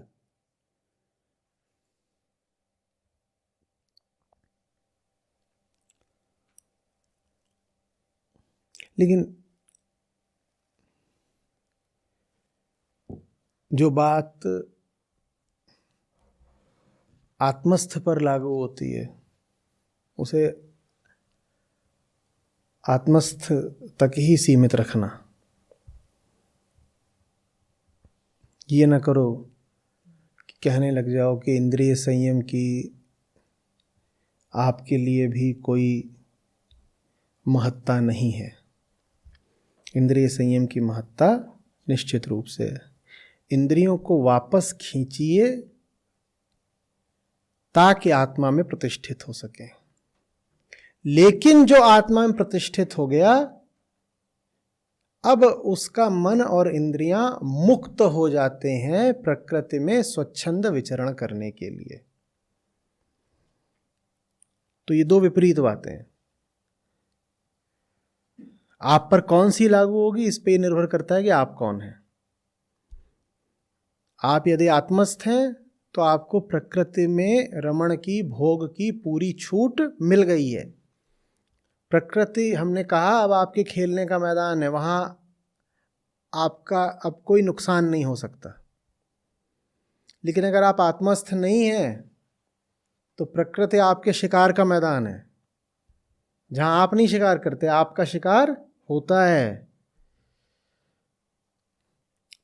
लेकिन जो बात आत्मस्थ पर लागू होती है उसे आत्मस्थ तक ही सीमित रखना। ये ना करो कि कहने लग जाओ कि इंद्रिय संयम की आपके लिए भी कोई महत्ता नहीं है। इंद्रिय संयम की महत्ता निश्चित रूप से है। इंद्रियों को वापस खींचिए ताकि आत्मा में प्रतिष्ठित हो सके। लेकिन जो आत्मा में प्रतिष्ठित हो गया अब उसका मन और इंद्रियां मुक्त हो जाते हैं प्रकृति में स्वच्छंद विचरण करने के लिए। तो ये दो विपरीत बातें हैं। आप पर कौन सी लागू होगी इस पे निर्भर करता है कि आप कौन हैं। आप यदि आत्मस्थ हैं तो आपको प्रकृति में रमण की भोग की पूरी छूट मिल गई है। प्रकृति हमने कहा अब आपके खेलने का मैदान है, वहां आपका अब कोई नुकसान नहीं हो सकता। लेकिन अगर आप आत्मस्थ नहीं हैं तो प्रकृति आपके शिकार का मैदान है, जहां आप नहीं शिकार करते, आपका शिकार होता है।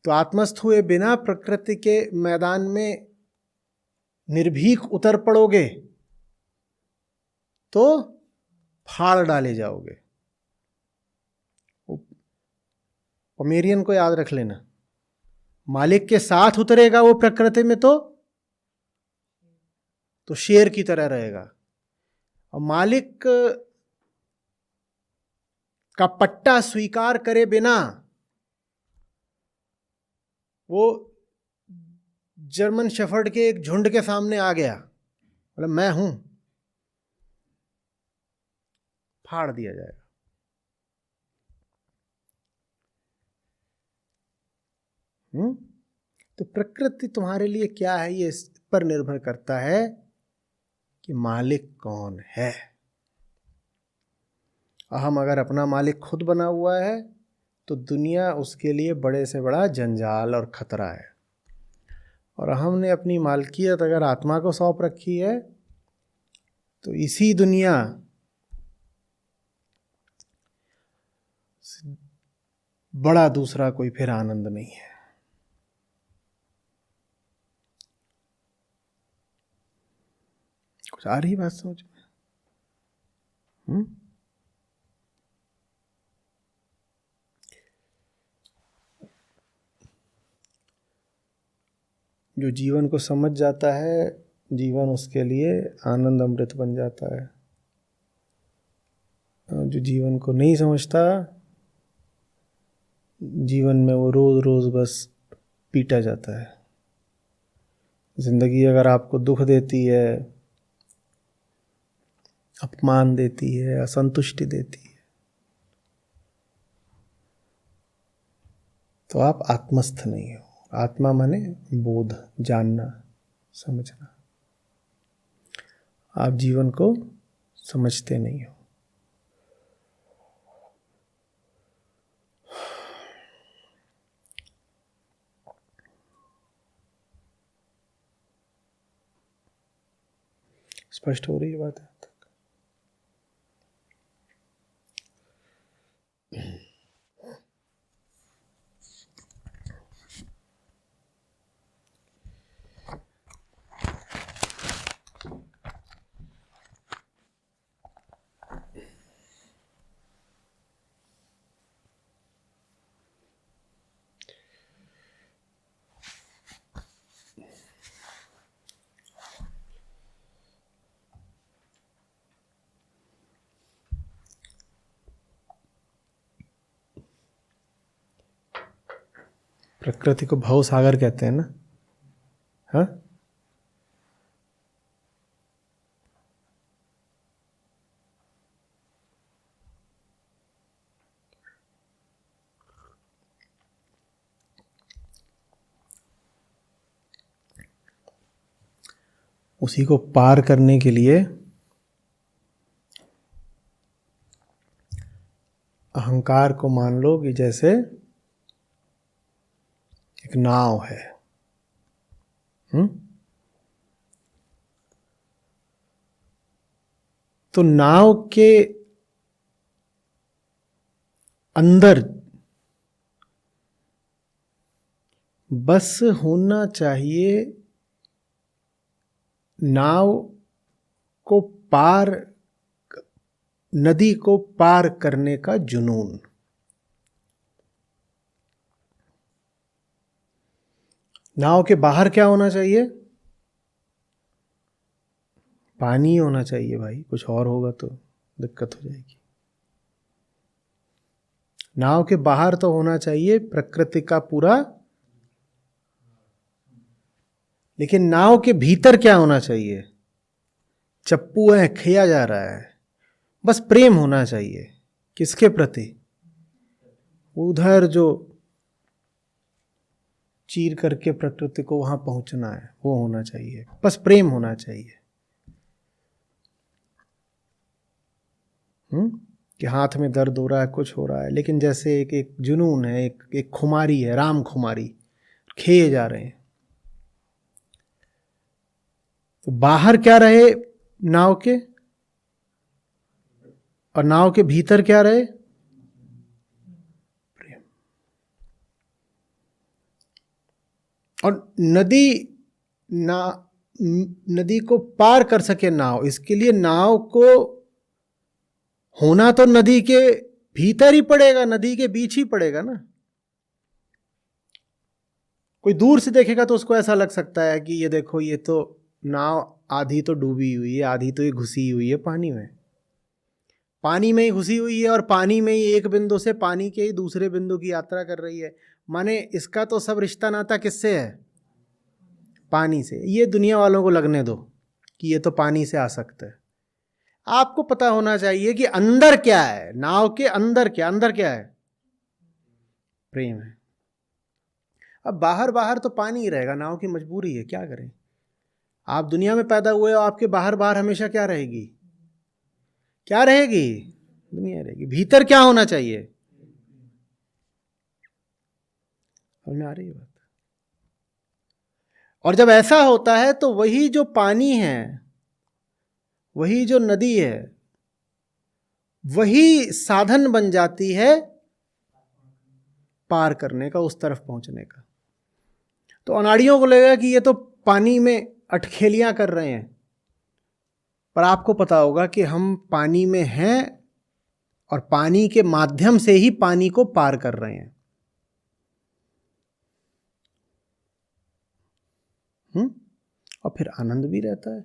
तो आत्मस्थ हुए बिना प्रकृति के मैदान में निर्भीक उतर पड़ोगे तो फाड़ डाले जाओगे। पोमेरियन को याद रख लेना, मालिक के साथ उतरेगा वो प्रकृति में तो शेर की तरह रहेगा, और मालिक का पट्टा स्वीकार करे बिना वो जर्मन शेफर्ड के एक झुंड के सामने आ गया, मतलब मैं हूं, फाड़ दिया जाएगा। तो प्रकृति तुम्हारे लिए क्या है, ये इस पर निर्भर करता है कि मालिक कौन है। हम अगर अपना मालिक खुद बना हुआ है तो दुनिया उसके लिए बड़े से बड़ा जंजाल और खतरा है। और हमने अपनी मालकियत अगर आत्मा को सौंप रखी है तो इसी दुनिया बड़ा दूसरा कोई फिर आनंद नहीं है। कुछ आ रही बात समझ में? जो जीवन को समझ जाता है, जीवन उसके लिए आनंद अमृत बन जाता है। जो जीवन को नहीं समझता, जीवन में वो रोज रोज बस पीटा जाता है। जिंदगी अगर आपको दुख देती है, अपमान देती है, असंतुष्टि देती है, तो आप आत्मस्थ नहीं हो। आत्मा माने बोध, जानना, समझना। आप जीवन को समझते नहीं हो। स्पष्ट हो रही है बात? प्रकृति को भव सागर कहते हैं ना? हाँ, उसी को पार करने के लिए अहंकार को मान लो कि जैसे एक नाव है। तो नाव के अंदर बस होना चाहिए नाव को पार, नदी को पार करने का जुनून। नाव के बाहर क्या होना चाहिए? पानी होना चाहिए भाई, कुछ और होगा तो दिक्कत हो जाएगी। नाव के बाहर तो होना चाहिए प्रकृति का पूरा, लेकिन नाव के भीतर क्या होना चाहिए? चप्पू है, खेया जा रहा है, बस प्रेम होना चाहिए। किसके प्रति? उधर जो चीर करके प्रकृति को वहां पहुंचना है, वो होना चाहिए, बस प्रेम होना चाहिए। कि हाथ में दर्द हो रहा है, कुछ हो रहा है, लेकिन जैसे एक जुनून है, एक खुमारी है, राम खुमारी, खेए जा रहे हैं। तो बाहर क्या रहे नाव के, और नाव के भीतर क्या रहे, प्रेम। और नदी को पार कर सके नाव, इसके लिए नाव को होना तो नदी के भीतर ही पड़ेगा, नदी के बीच ही पड़ेगा ना। कोई दूर से देखेगा तो उसको ऐसा लग सकता है कि ये देखो, ये तो नाव आधी तो डूबी हुई है, आधी तो ये घुसी हुई है पानी में, पानी में ही घुसी हुई है, और पानी में ही एक बिंदु से पानी के ही दूसरे बिंदु की यात्रा कर रही है। माने इसका तो सब रिश्ता नाता किससे है, पानी से। ये दुनिया वालों को लगने दो कि ये तो पानी से आ सकता है। आपको पता होना चाहिए कि अंदर क्या है, नाव के अंदर क्या है, प्रेम है। अब बाहर तो पानी ही रहेगा, नाव की मजबूरी है, क्या करें। आप दुनिया में पैदा हुए हो, आपके बाहर हमेशा क्या रहेगी, दुनिया रहेगी। भीतर क्या होना चाहिए, समझ में आ रही है बात। और जब ऐसा होता है तो वही जो पानी है, वही जो नदी है, वही साधन बन जाती है पार करने का, उस तरफ पहुंचने का। तो अनाड़ियों को लगेगा कि ये तो पानी में अटखेलियां कर रहे हैं, पर आपको पता होगा कि हम पानी में हैं और पानी के माध्यम से ही पानी को पार कर रहे हैं। और फिर आनंद भी रहता है,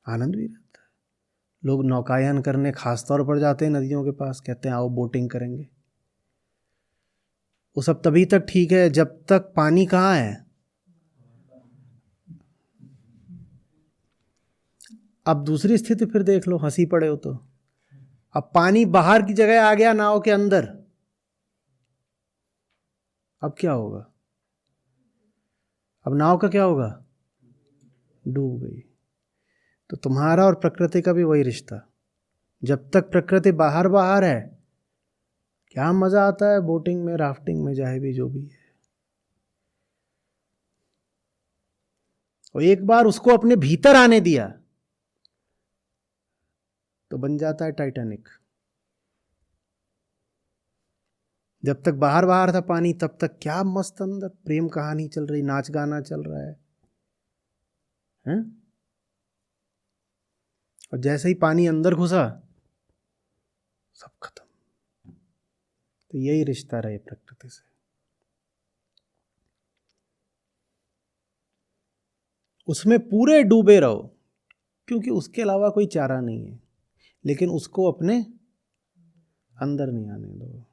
आनंद भी रहता है। लोग नौकायन करने खास तौर पर जाते हैं नदियों के पास, कहते हैं आओ बोटिंग करेंगे। वो सब तभी तक ठीक है जब तक पानी कहाँ है। अब दूसरी स्थिति फिर देख लो, हंसी पड़े हो तो। अब पानी बाहर की जगह आ गया नाव के अंदर, अब क्या होगा, अब नाव का क्या होगा, डूब गई। तो तुम्हारा और प्रकृति का भी वही रिश्ता। जब तक प्रकृति बाहर है, क्या मजा आता है बोटिंग में, राफ्टिंग में, चाहे भी जो भी है। और एक बार उसको अपने भीतर आने दिया तो बन जाता है टाइटैनिक। जब तक बाहर था पानी, तब तक क्या मस्त अंदर प्रेम कहानी चल रही, नाच गाना चल रहा है, हैं? और जैसे ही पानी अंदर घुसा, सब खत्म। तो यही रिश्ता रहे प्रकृति से। उसमें पूरे डूबे रहो, क्योंकि उसके अलावा कोई चारा नहीं है, लेकिन उसको अपने अंदर नहीं आने दो।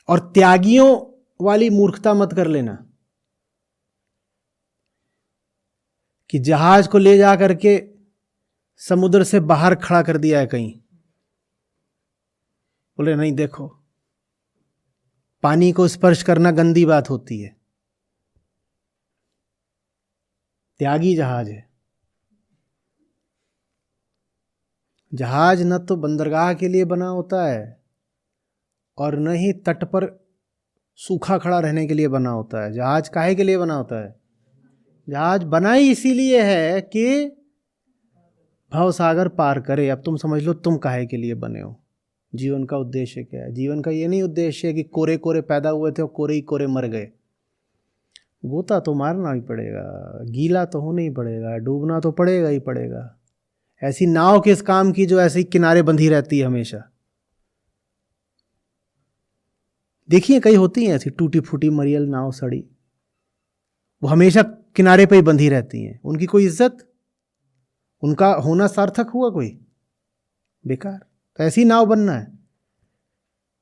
और त्यागियों वाली मूर्खता मत कर लेना कि जहाज को ले जा करके समुद्र से बाहर खड़ा कर दिया है कहीं, बोले नहीं देखो पानी को स्पर्श करना गंदी बात होती है। त्यागी जहाज है। जहाज न तो बंदरगाह के लिए बना होता है और न ही तट पर सूखा खड़ा रहने के लिए बना होता है। जहाज काहे के लिए बना होता है, जहाज बना ही इसीलिए है कि भवसागर पार करे। अब तुम समझ लो तुम काहे के लिए बने हो, जीवन का उद्देश्य क्या है। जीवन का ये नहीं उद्देश्य है कि कोरे कोरे पैदा हुए थे और कोरे ही कोरे मर गए। गोता तो मारना ही पड़ेगा, गीला तो होना ही पड़ेगा, डूबना तो पड़ेगा ही पड़ेगा। ऐसी नाव किस काम की जो ऐसे ही किनारे बंधी रहती है हमेशा। देखिए कई होती हैं ऐसी टूटी फूटी मरियल नाव सड़ी, वो हमेशा किनारे पे ही बंधी रहती हैं। उनकी कोई इज्जत, उनका होना सार्थक हुआ कोई, बेकार। तो ऐसी नाव बनना है।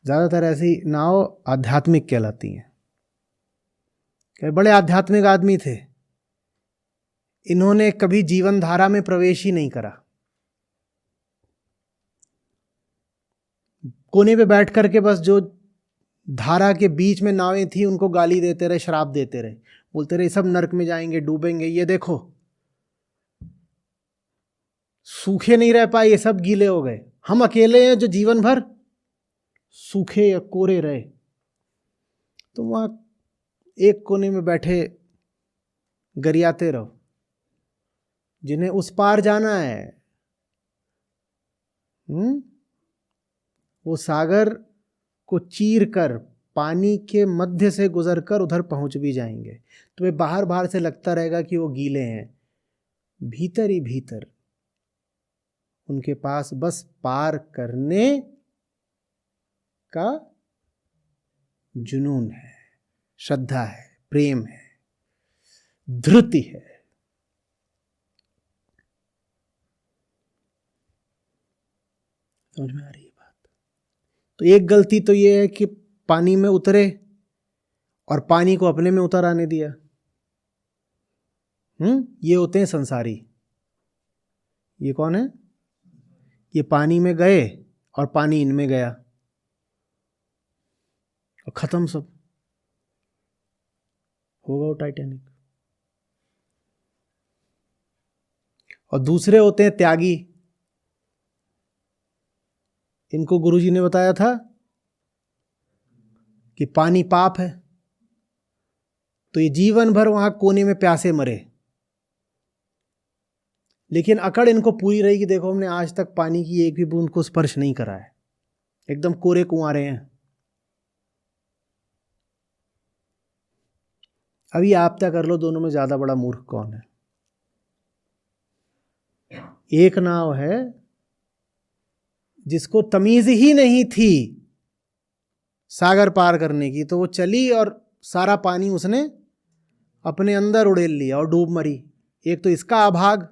ज्यादातर ऐसी नाव आध्यात्मिक कहलाती हैं। बड़े आध्यात्मिक आदमी थे, इन्होंने कभी जीवन धारा में प्रवेश ही नहीं करा। कोने पे बैठ करके बस जो धारा के बीच में नावें थी, उनको गाली देते रहे, शराब देते रहे, बोलते रहे सब नरक में जाएंगे, डूबेंगे। ये देखो सूखे नहीं रह पाए, ये सब गीले हो गए। हम अकेले हैं जो जीवन भर सूखे या कोरे रहे। तो वहां एक कोने में बैठे गरियाते रहो। जिन्हें उस पार जाना है, वो सागर को चीर कर पानी के मध्य से गुजरकर उधर पहुंच भी जाएंगे। तो वे बाहर बाहर से लगता रहेगा कि वो गीले हैं, भीतर ही भीतर उनके पास बस पार करने का जुनून है, श्रद्धा है, प्रेम है, धृति है। समझ में आ रही है बात? तो एक गलती तो ये है कि पानी में उतरे और पानी को अपने में उतर आने दिया। ये होते हैं संसारी। ये कौन है? ये पानी में गए और पानी इनमें गया और खत्म सब। होगा वो टाइटैनिक। और दूसरे होते हैं त्यागी। इनको गुरुजी ने बताया था कि पानी पाप है, तो ये जीवन भर वहां कोने में प्यासे मरे। लेकिन अकड़ इनको पूरी रही कि देखो हमने आज तक पानी की एक भी बूंद को स्पर्श नहीं करा है, एकदम कोरे कुंवारे हैं। अभी आप तय कर लो दोनों में ज्यादा बड़ा मूर्ख कौन है? एक नाव है जिसको तमीज ही नहीं थी सागर पार करने की, तो वो चली और सारा पानी उसने अपने अंदर उड़ेल लिया और डूब मरी। एक तो इसका अभाग,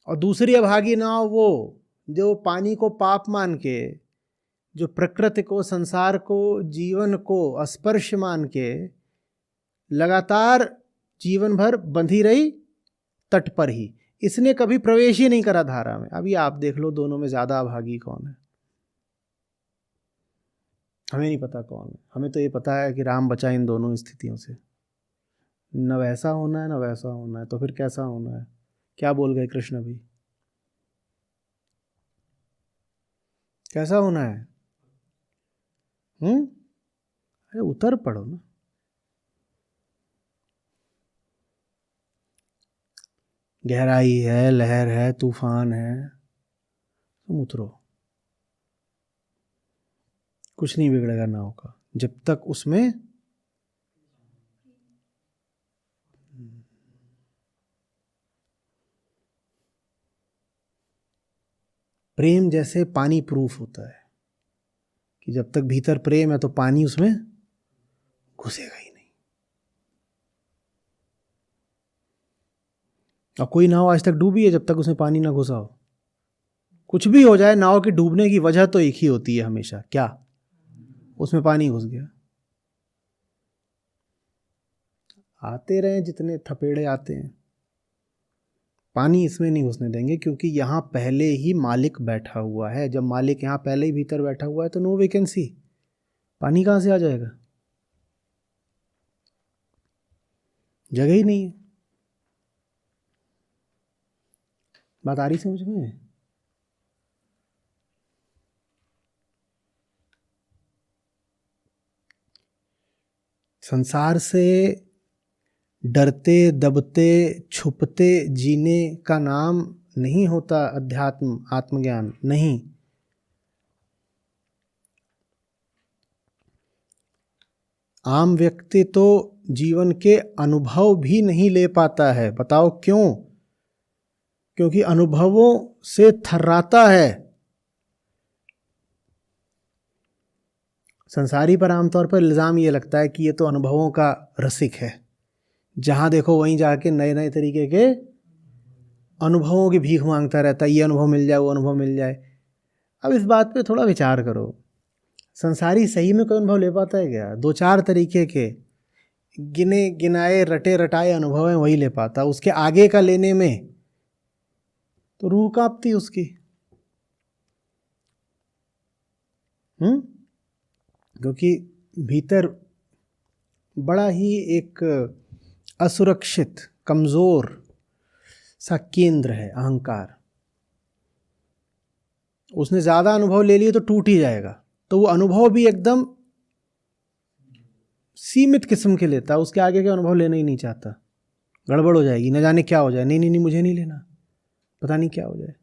और दूसरी अभागी नाव वो जो पानी को पाप मान के, जो प्रकृति को, संसार को, जीवन को स्पर्श मान के लगातार जीवन भर बंधी रही तट पर ही। इसने कभी प्रवेश ही नहीं करा धारा में। अभी आप देख लो दोनों में ज्यादा अभागी कौन है? हमें नहीं पता कौन है। हमें तो ये पता है कि राम बचा इन दोनों स्थितियों से। न वैसा होना है न वैसा होना है, तो फिर कैसा होना है? क्या बोल गए कृष्ण भी? कैसा होना है? अरे उतर पड़ो ना। गहराई है, लहर है, तूफान है, तुम उतरो। कुछ नहीं बिगड़ेगा नाव का जब तक उसमें प्रेम जैसे पानी प्रूफ होता है कि जब तक भीतर प्रेम है तो पानी उसमें घुसेगा ही नहीं। और कोई नाव आज तक डूबी है जब तक उसमें पानी ना घुसा हो? कुछ भी हो जाए, नाव के डूबने की वजह तो एक ही होती है हमेशा, क्या? उसमें पानी घुस गया। आते रहे जितने थपेड़े आते हैं, पानी इसमें नहीं घुसने देंगे, क्योंकि यहाँ पहले ही मालिक बैठा हुआ है। जब मालिक यहाँ पहले ही भीतर बैठा हुआ है तो नो वैकेंसी। पानी कहाँ से आ जाएगा? जगह ही नहीं है। बात आ रही समझ में? संसार से डरते दबते छुपते जीने का नाम नहीं होता अध्यात्म, आत्मज्ञान नहीं। आम व्यक्ति तो जीवन के अनुभव भी नहीं ले पाता है। बताओ क्यों? क्योंकि अनुभवों से थर्राता है। संसारी पर आमतौर पर इल्ज़ाम ये लगता है कि ये तो अनुभवों का रसिक है, जहाँ देखो वहीं जाके नए नए तरीके के अनुभवों की भीख मांगता रहता है। ये अनुभव मिल जाए, वो अनुभव मिल जाए। अब इस बात पे थोड़ा विचार करो, संसारी सही में कोई अनुभव ले पाता है क्या? दो चार तरीके के गिने गिनाए रटे रटाए अनुभव हैं, वही ले पाता। उसके आगे का लेने में तो रूह कांपती उसकी। क्योंकि भीतर बड़ा ही एक असुरक्षित, कमजोर सा केंद्र है अहंकार। उसने ज्यादा अनुभव ले लिए तो टूट ही जाएगा। तो वो अनुभव भी एकदम सीमित किस्म के लेता है, उसके आगे के अनुभव लेना ही नहीं चाहता। गड़बड़ हो जाएगी, न जाने क्या हो जाए, नहीं नहीं नहीं मुझे नहीं लेना, पता नहीं क्या हो जाए।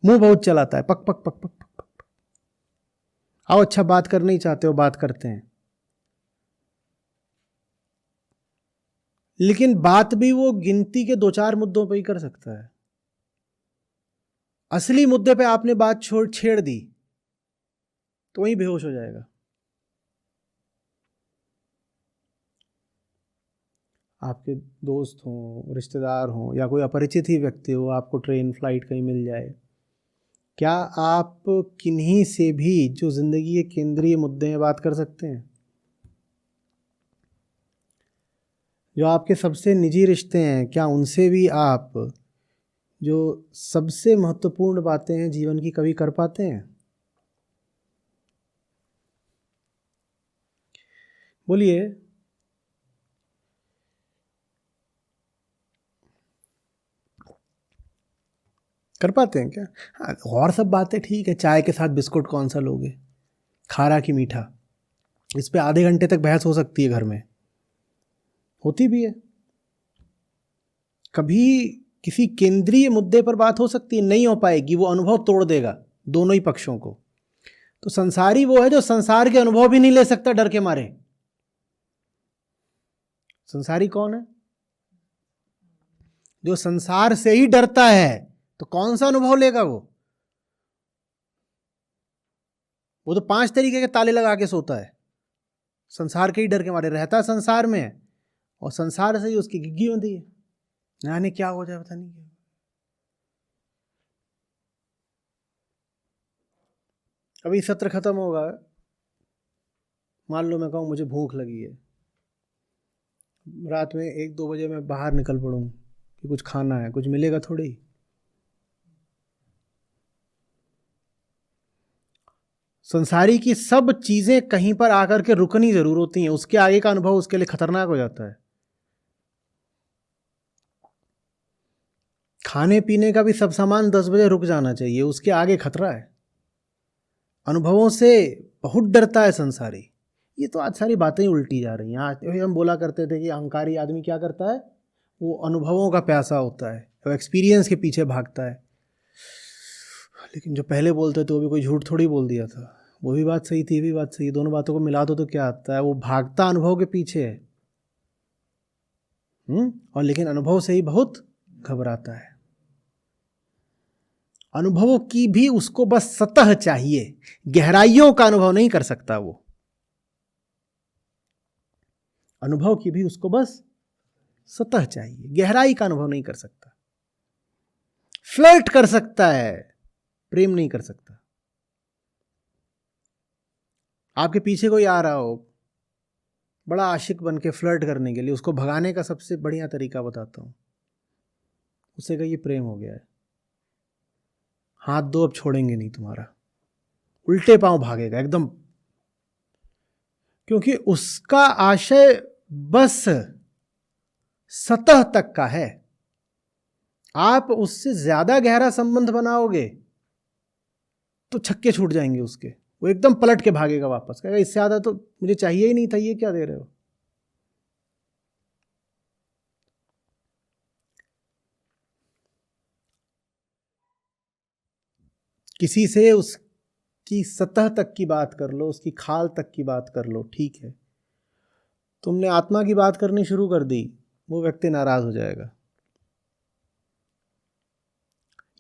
मुंह बहुत चलाता है, पक पक पक पक पक पक। आओ अच्छा बात करना ही चाहते हो, बात करते हैं, लेकिन बात भी वो गिनती के 2-4 मुद्दों पे ही कर सकता है। असली मुद्दे पे आपने बात छेड़ दी तो वहीं बेहोश हो जाएगा। आपके दोस्त हों, रिश्तेदार हों, या कोई अपरिचित ही व्यक्ति हो, आपको ट्रेन फ्लाइट कहीं मिल जाए, क्या आप किन्हीं से भी जो जिंदगी के केंद्रीय मुद्दे हैं बात कर सकते हैं? जो आपके सबसे निजी रिश्ते हैं, क्या उनसे भी आप जो सबसे महत्वपूर्ण बातें हैं जीवन की कभी कर पाते हैं? बोलिए। कर पाते हैं क्या? हाँ, और सब बातें ठीक है, चाय के साथ बिस्कुट कौन सा लोगे, खारा कि मीठा, इस पे आधे घंटे तक बहस हो सकती है, घर में होती भी है। कभी किसी केंद्रीय मुद्दे पर बात हो सकती है, नहीं हो पाएगी, वो अनुभव तोड़ देगा दोनों ही पक्षों को। तो संसारी वो है जो संसार के अनुभव भी नहीं ले सकता डर के मारे। संसारी कौन है? जो संसार से ही डरता है, तो कौन सा अनुभव लेगा वो? वो तो 5 तरीके के ताले लगा के सोता है, संसार के ही डर के मारे रहता है संसार में, और संसार से ही उसकी गिग्गी होती है, ना क्या हो जाए पता नहीं क्या। अभी सत्र खत्म होगा, मान लो मैं कहूँ मुझे भूख लगी है, रात में 1-2 बजे मैं बाहर निकल पड़ूँ कि कुछ खाना है, कुछ मिलेगा थोड़ी। संसारी की सब चीजें कहीं पर आकर के रुकनी जरूर होती हैं, उसके आगे का अनुभव उसके लिए खतरनाक हो जाता है। खाने पीने का भी सब सामान 10 बजे रुक जाना चाहिए, उसके आगे खतरा है। अनुभवों से बहुत डरता है संसारी। ये तो आज सारी बातें ही उल्टी जा रही हैं। आज हम बोला करते थे कि अहंकारी आदमी क्या करता है, वो अनुभवों का प्यासा होता है, वो एक्सपीरियंस के पीछे भागता है। लेकिन जो पहले बोलते थे वो भी कोई झूठ थोड़ी बोल दिया था, वो भी बात सही थी, ये भी बात सही, दोनों बातों को मिला दो तो क्या आता है, वो भागता अनुभव के पीछे है। और लेकिन अनुभव से ही बहुत घबराता है। अनुभवों की भी उसको बस सतह चाहिए, गहराइयों का अनुभव नहीं कर सकता वो। अनुभव की भी उसको बस सतह चाहिए, गहराई का अनुभव नहीं कर सकता। फ्लर्ट कर सकता है, प्रेम नहीं कर सकता। आपके पीछे कोई आ रहा हो बड़ा आशिक बन के फ्लर्ट करने के लिए, उसको भगाने का सबसे बढ़िया तरीका बताता हूं। उससे कहिए प्रेम हो गया है, हाथ दो, अब छोड़ेंगे नहीं तुम्हारा। उल्टे पांव भागेगा एकदम, क्योंकि उसका आशय बस सतह तक का है। आप उससे ज्यादा गहरा संबंध बनाओगे तो छक्के छूट जाएंगे उसके, वो एकदम पलट के भागेगा वापस, कहेगा इससे ज्यादा तो मुझे चाहिए ही नहीं था, ये क्या दे रहे हो। किसी से उसकी सतह तक की बात कर लो, उसकी खाल तक की बात कर लो, ठीक है। तुमने आत्मा की बात करनी शुरू कर दी, वो व्यक्ति नाराज हो जाएगा।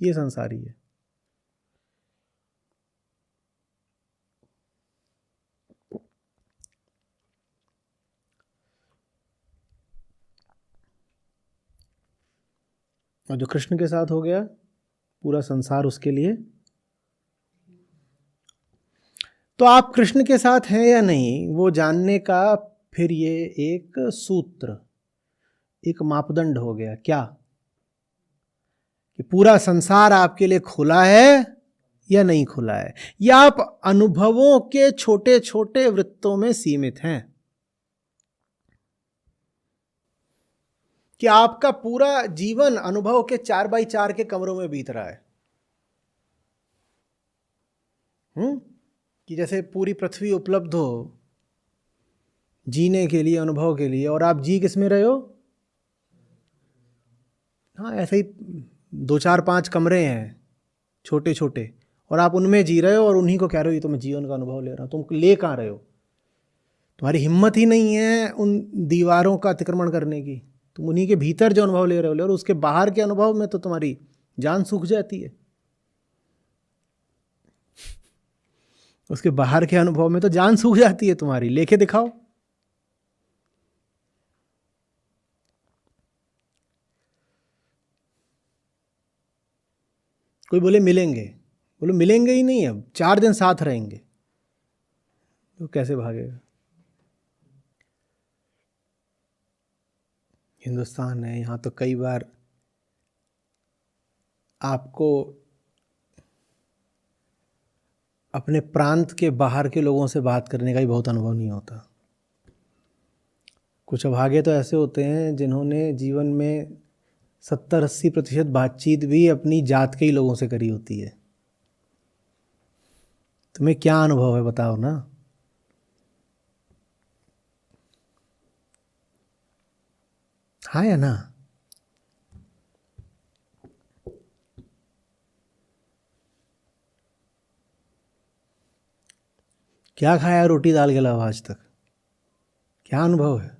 ये संसारी है। और जो कृष्ण के साथ हो गया, पूरा संसार उसके लिए। तो आप कृष्ण के साथ हैं या नहीं, वो जानने का फिर ये एक सूत्र, एक मापदंड हो गया। क्या? कि पूरा संसार आपके लिए खुला है या नहीं खुला है, या आप अनुभवों के छोटे छोटे वृत्तों में सीमित हैं, कि आपका पूरा जीवन अनुभव के 4x4 के कमरों में बीत रहा है। कि जैसे पूरी पृथ्वी उपलब्ध हो जीने के लिए, अनुभव के लिए, और आप जी किस में रहे हो? हाँ, ऐसे ही 2 4 5 कमरे हैं छोटे छोटे, और आप उनमें जी रहे हो और उन्हीं को कह रहे हो ये तो मैं जीवन का अनुभव ले रहा हूँ। तुम ले कहाँ रहे हो? तुम्हारी हिम्मत ही नहीं है उन दीवारों का अतिक्रमण करने की। तुम उन्हीं के भीतर जो अनुभव ले रहे हो, और उसके बाहर के अनुभव में तो तुम्हारी जान सूख जाती है। उसके बाहर के अनुभव में तो जान सूख जाती है तुम्हारी। लेके दिखाओ। कोई बोले मिलेंगे, बोलो मिलेंगे ही नहीं, अब 4 दिन साथ रहेंगे, तो कैसे भागेगा? हिंदुस्तान है, यहाँ तो कई बार आपको अपने प्रांत के बाहर के लोगों से बात करने का ही बहुत अनुभव नहीं होता। कुछ अभागे तो ऐसे होते हैं जिन्होंने जीवन में 70-80% बातचीत भी अपनी जात के ही लोगों से करी होती है। तुम्हें क्या अनुभव है बताओ ना। हाँ या ना? क्या खाया रोटी दाल के अलावा आज तक? क्या अनुभव है?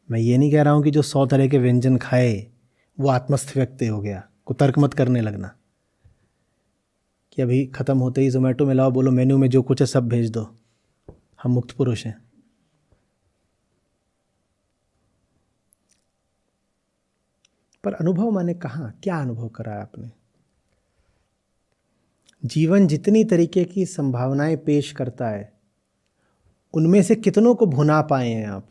मैं ये नहीं कह रहा हूं कि जो 100 तरह के व्यंजन खाए वो आत्मस्थ व्यक्ति हो गया। कुतर्क मत करने लगना कि अभी ख़त्म होते ही जोमेटो में लाओ, बोलो मेन्यू में जो कुछ है सब भेज दो, हम मुक्त पुरुष हैं। पर अनुभव माने कहाँ? क्या अनुभव करा है आपने? जीवन जितनी तरीके की संभावनाएं पेश करता है, उनमें से कितनों को भुना पाए हैं आप?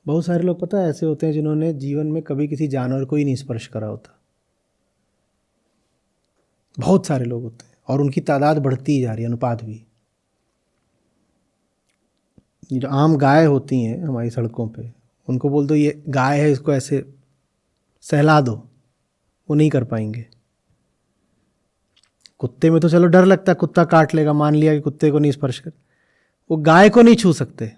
बहुत सारे लोग पता है ऐसे होते हैं जिन्होंने जीवन में कभी किसी जानवर को ही नहीं स्पर्श करा होता। बहुत सारे लोग होते हैं, और उनकी तादाद बढ़ती ही जा रही है, अनुपात भी। जो आम गाय होती हैं हमारी सड़कों पे, उनको बोल दो ये गाय है, इसको ऐसे सहला दो, वो नहीं कर पाएंगे। कुत्ते में तो चलो डर लगता है, कुत्ता काट लेगा, मान लिया कि कुत्ते को नहीं स्पर्श कर, वो गाय को नहीं छू सकते।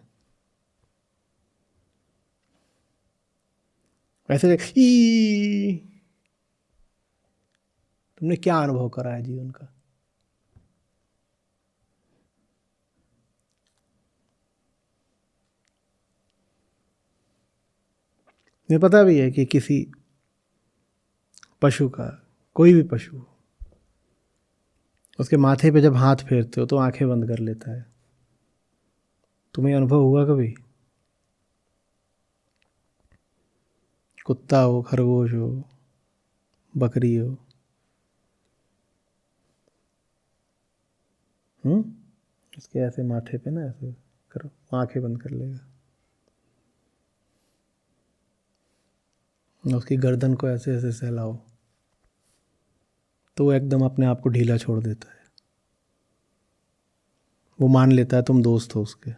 ऐसे तुमने क्या अनुभव करा है जीवन का? मुझे पता भी है कि किसी पशु का, कोई भी पशु, उसके माथे पे जब हाथ फेरते हो तो आंखें बंद कर लेता है। तुम्हें अनुभव हुआ कभी? कुत्ता हो, खरगोश हो, बकरी हो, उसके ऐसे माथे पे ना ऐसे करो, आंखें बंद कर लेगा, उसकी गर्दन को ऐसे ऐसे सहलाओ तो वो एकदम अपने आप को ढीला छोड़ देता है। वो मान लेता है तुम दोस्त हो उसके।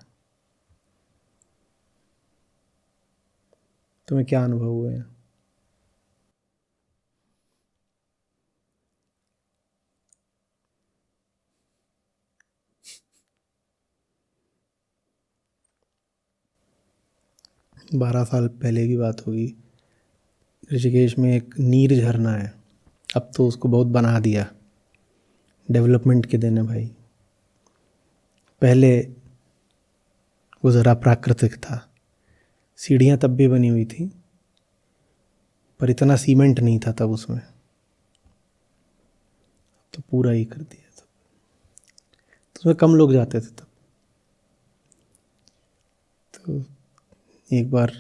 तुम्हें क्या अनुभव हुए हैं? बारह साल पहले की बात होगी, ऋषिकेश में एक नीर झरना है, अब तो उसको बहुत बना दिया, डेवलपमेंट के दिन है भाई। पहले वो ज़रा प्राकृतिक था, सीढ़ियाँ तब भी बनी हुई थी, पर इतना सीमेंट नहीं था तब उसमें, तो पूरा ही कर दिया सब। तो उसमें कम लोग जाते थे तब। तो एक बार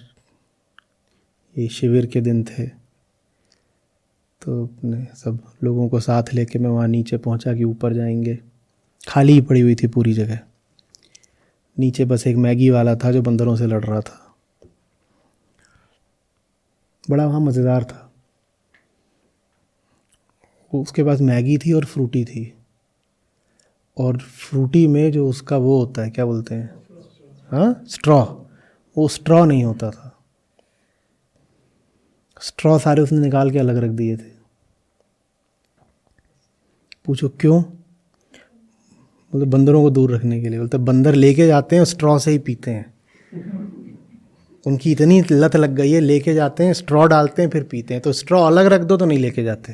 ये शिविर के दिन थे, तो अपने सब लोगों को साथ लेके मैं वहाँ नीचे पहुँचा कि ऊपर जाएंगे। खाली ही पड़ी हुई थी पूरी जगह। नीचे बस एक मैगी वाला था जो बंदरों से लड़ रहा था। बड़ा वहाँ मज़ेदार था। उसके पास मैगी थी और फ्रूटी थी, और फ्रूटी में जो उसका वो होता है, क्या बोलते हैं, हाँ, स्ट्रॉ, वो स्ट्रॉ नहीं होता था। स्ट्रॉ सारे उसने निकाल के अलग रख दिए थे। पूछो क्यों? बोलते बंदरों को दूर रखने के लिए। बोलते बंदर लेके जाते हैं, स्ट्रॉ से ही पीते हैं। उनकी इतनी लत लग गई है, लेके जाते हैं, स्ट्रॉ डालते हैं, फिर पीते हैं। तो स्ट्रॉ अलग रख दो तो नहीं लेके जाते।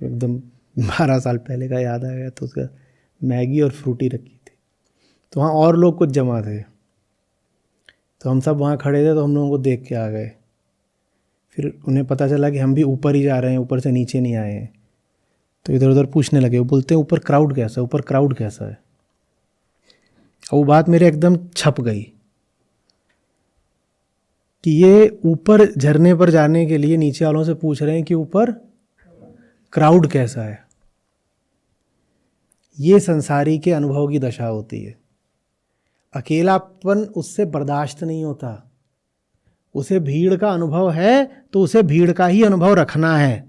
एकदम 12 साल पहले का याद आ गया। तो उसका मैगी और फ्रूटी रखी थी। तो वहाँ और लोग कुछ जमा थे, तो हम सब वहाँ खड़े थे, तो हम लोगों को देख के आ गए। फिर उन्हें पता चला कि हम भी ऊपर ही जा रहे हैं, ऊपर से नीचे नहीं आए हैं। तो इधर उधर पूछने लगे। वो बोलते हैं ऊपर क्राउड कैसा है, ऊपर क्राउड कैसा है। और वो बात मेरे एकदम छप गई कि ये ऊपर झरने पर जाने के लिए नीचे वालों से पूछ रहे हैं कि ऊपर क्राउड कैसा है। ये संसारी के अनुभव की दशा होती है। अकेलापन उससे बर्दाश्त नहीं होता। उसे भीड़ का अनुभव है तो उसे भीड़ का ही अनुभव रखना है।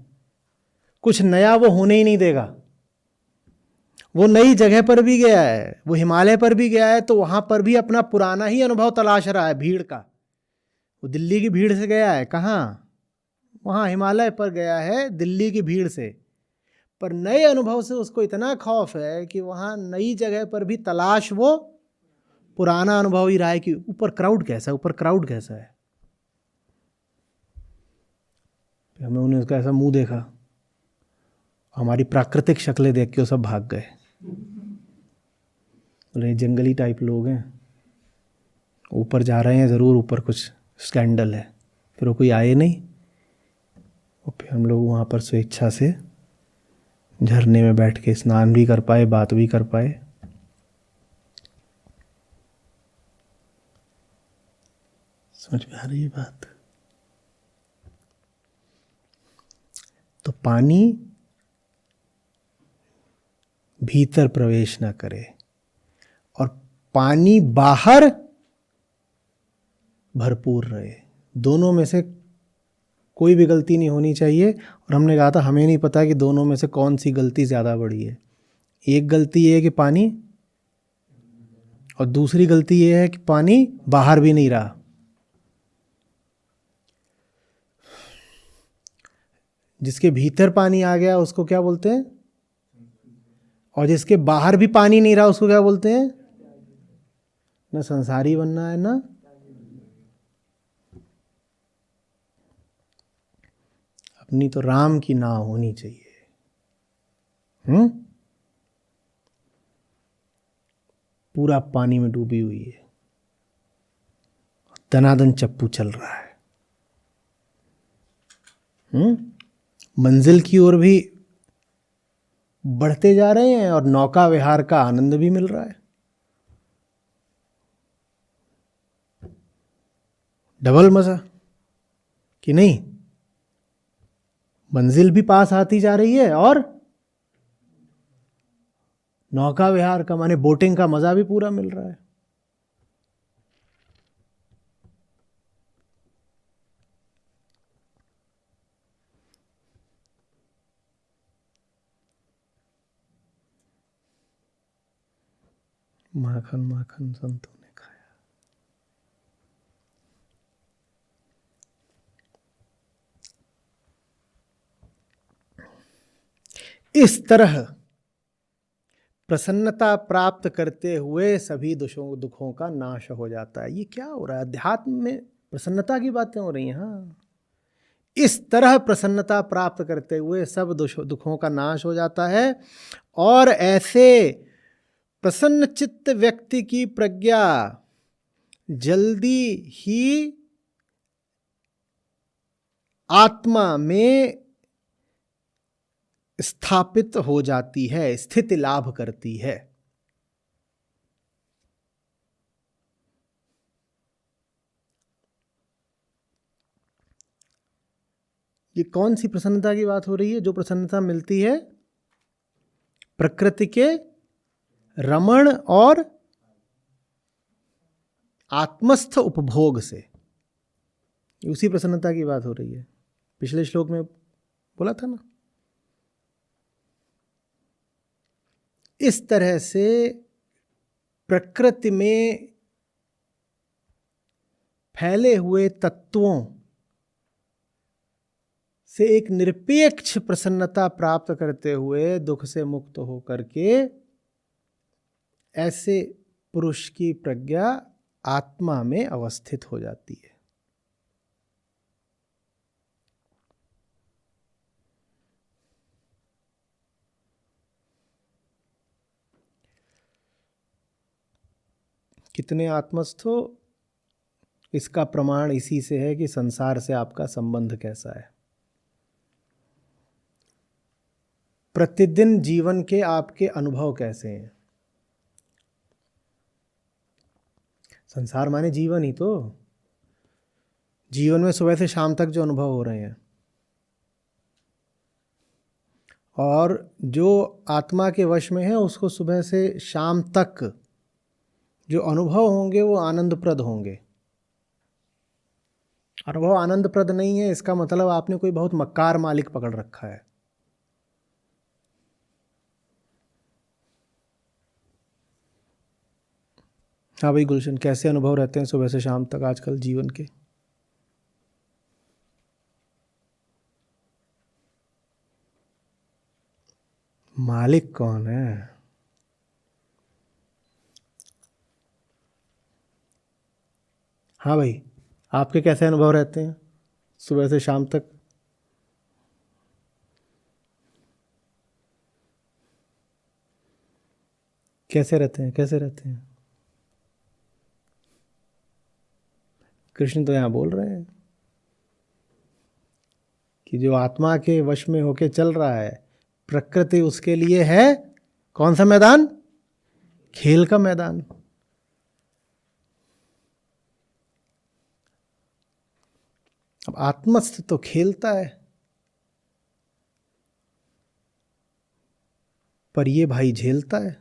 कुछ नया वो होने ही नहीं देगा। वो नई जगह पर भी गया है, वो हिमालय पर भी गया है, तो वहां पर भी अपना पुराना ही अनुभव तलाश रहा है भीड़ का। वो दिल्ली की भीड़ से गया है, कहाँ, वहां हिमालय पर गया है दिल्ली की भीड़ से। पर नए अनुभव से उसको इतना खौफ है कि वहां नई जगह पर भी तलाश वो पुराना अनुभव ही रहा है कि ऊपर क्राउड कैसा है, ऊपर क्राउड कैसा है। हमें उन्हें उसका ऐसा मुंह देखा, हमारी प्राकृतिक शक्लें देख के वो सब भाग गए। बोले जंगली टाइप लोग हैं, ऊपर जा रहे हैं, ज़रूर ऊपर कुछ स्कैंडल है। फिर वो कोई आए नहीं, और फिर हम लोग वहाँ पर स्वेच्छा से झरने में बैठ के स्नान भी कर पाए, बात भी कर पाए। समझ में आ रही है बात? तो पानी भीतर प्रवेश ना करे और पानी बाहर भरपूर रहे। दोनों में से कोई भी गलती नहीं होनी चाहिए। और हमने कहा था हमें नहीं पता कि दोनों में से कौन सी गलती ज़्यादा बड़ी है। एक गलती ये है कि पानी, और दूसरी गलती ये है कि पानी बाहर भी नहीं रहा। जिसके भीतर पानी आ गया उसको क्या बोलते हैं, और जिसके बाहर भी पानी नहीं रहा उसको क्या बोलते हैं? ना संसारी बनना है ना, अपनी तो राम की नाव होनी चाहिए। पूरा पानी में डूबी हुई है, दनादन चप्पू चल रहा है। मंजिल की ओर भी बढ़ते जा रहे हैं और नौका विहार का आनंद भी मिल रहा है। डबल मजा कि नहीं? मंजिल भी पास आती जा रही है और नौका विहार का माने बोटिंग का मजा भी पूरा मिल रहा है। माखन माखन संतों ने खाया। इस तरह प्रसन्नता प्राप्त करते हुए सभी दुखों का नाश हो जाता है। ये क्या हो रहा है? अध्यात्म में प्रसन्नता की बातें हो रही हैं। हाँ, इस तरह प्रसन्नता प्राप्त करते हुए सब दुखों का नाश हो जाता है। और ऐसे प्रसन्न चित्त व्यक्ति की प्रज्ञा जल्दी ही आत्मा में स्थापित हो जाती है, स्थिति लाभ करती है। ये कौन सी प्रसन्नता की बात हो रही है? जो प्रसन्नता मिलती है प्रकृति के रमण और आत्मस्थ उपभोग से। उसी प्रसन्नता की बात हो रही है, पिछले श्लोक में बोला था ना। इस तरह से प्रकृति में फैले हुए तत्वों से एक निरपेक्ष प्रसन्नता प्राप्त करते हुए दुख से मुक्त होकर के ऐसे पुरुष की प्रज्ञा आत्मा में अवस्थित हो जाती है। कितने आत्मस्थ हो, इसका प्रमाण इसी से है कि संसार से आपका संबंध कैसा है। प्रतिदिन जीवन के आपके अनुभव कैसे हैं। संसार माने जीवन ही तो, जीवन में सुबह से शाम तक जो अनुभव हो रहे हैं, और जो आत्मा के वश में है उसको सुबह से शाम तक जो अनुभव होंगे वो आनंदप्रद होंगे। अनुभव आनंदप्रद नहीं है इसका मतलब आपने कोई बहुत मक्कार मालिक पकड़ रखा है। हाँ भाई गुलशन, कैसे अनुभव रहते हैं सुबह से शाम तक आजकल जीवन के? मालिक कौन है? हाँ भाई, आपके कैसे अनुभव रहते हैं सुबह से शाम तक? कैसे रहते हैं, कैसे रहते हैं? कृष्ण तो यहाँ बोल रहे हैं कि जो आत्मा के वश में होके चल रहा है, प्रकृति उसके लिए है कौन सा मैदान? खेल का मैदान। अब आत्मस्थ तो खेलता है, पर ये भाई झेलता है।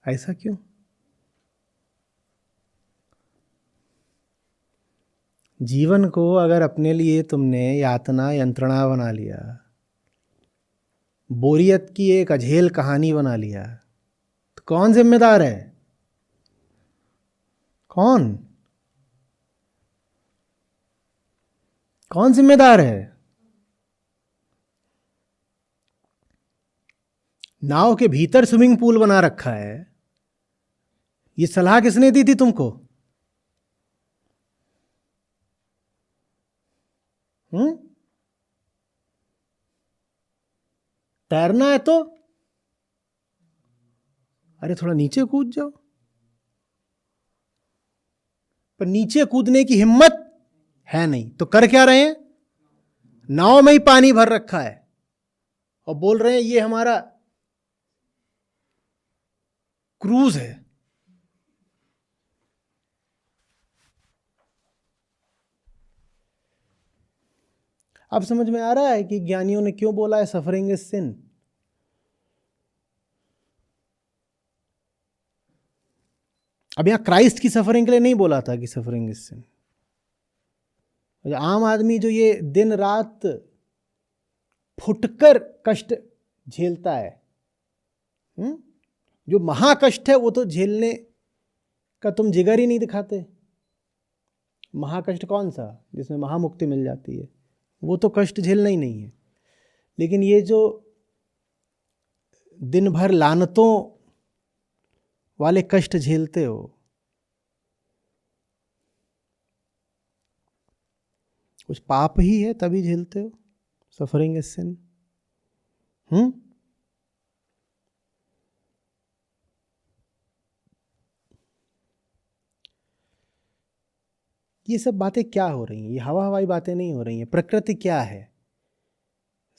ऐसा क्यों? जीवन को अगर अपने लिए तुमने यातना यंत्रणा बना लिया, बोरियत की एक अझेल कहानी बना लिया, तो कौन जिम्मेदार है? कौन कौन जिम्मेदार है? नाव के भीतर स्विमिंग पूल बना रखा है, ये सलाह किसने दी थी तुमको? तैरना है तो अरे थोड़ा नीचे कूद जाओ। पर नीचे कूदने की हिम्मत है नहीं, तो कर क्या रहे हैं? नाव में ही पानी भर रखा है और बोल रहे हैं ये हमारा क्रूज है। अब समझ में आ रहा है कि ज्ञानियों ने क्यों बोला है सफरिंग इज सिन। अब यहां क्राइस्ट की सफरिंग के लिए नहीं बोला था कि सफरिंग इज सिन। आम आदमी जो ये दिन रात फुटकर कष्ट झेलता है, जो महाकष्ट है वो तो झेलने का तुम जिगर ही नहीं दिखाते। महाकष्ट कौन सा? जिसमें महामुक्ति मिल जाती है, वो तो कष्ट झेलना ही नहीं है। लेकिन ये जो दिन भर लानतों वाले कष्ट झेलते हो, कुछ पाप ही है तभी झेलते हो। सफरिंग इज सिन। ये सब बातें क्या हो रही हैं? ये हवा हवाई बातें नहीं हो रही हैं। प्रकृति क्या है?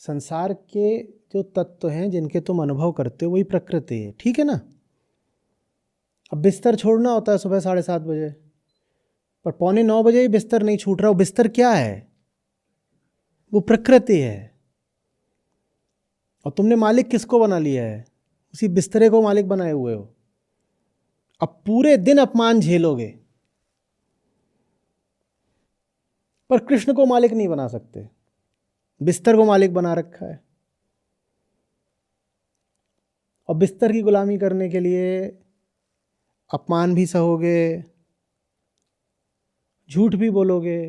संसार के जो तत्व हैं जिनके तुम अनुभव करते हो वही प्रकृति है, ठीक है ना? अब बिस्तर छोड़ना होता है सुबह 7:30 बजे, पर 8:45 बजे ही बिस्तर नहीं छूट रहा। वो बिस्तर क्या है? वो प्रकृति है। और तुमने मालिक किसको बना लिया है? उसी बिस्तरे को मालिक बनाए हुए हो। अब पूरे दिन अपमान झेलोगे, पर कृष्ण को मालिक नहीं बना सकते, बिस्तर को मालिक बना रखा है। और बिस्तर की गुलामी करने के लिए अपमान भी सहोगे, झूठ भी बोलोगे,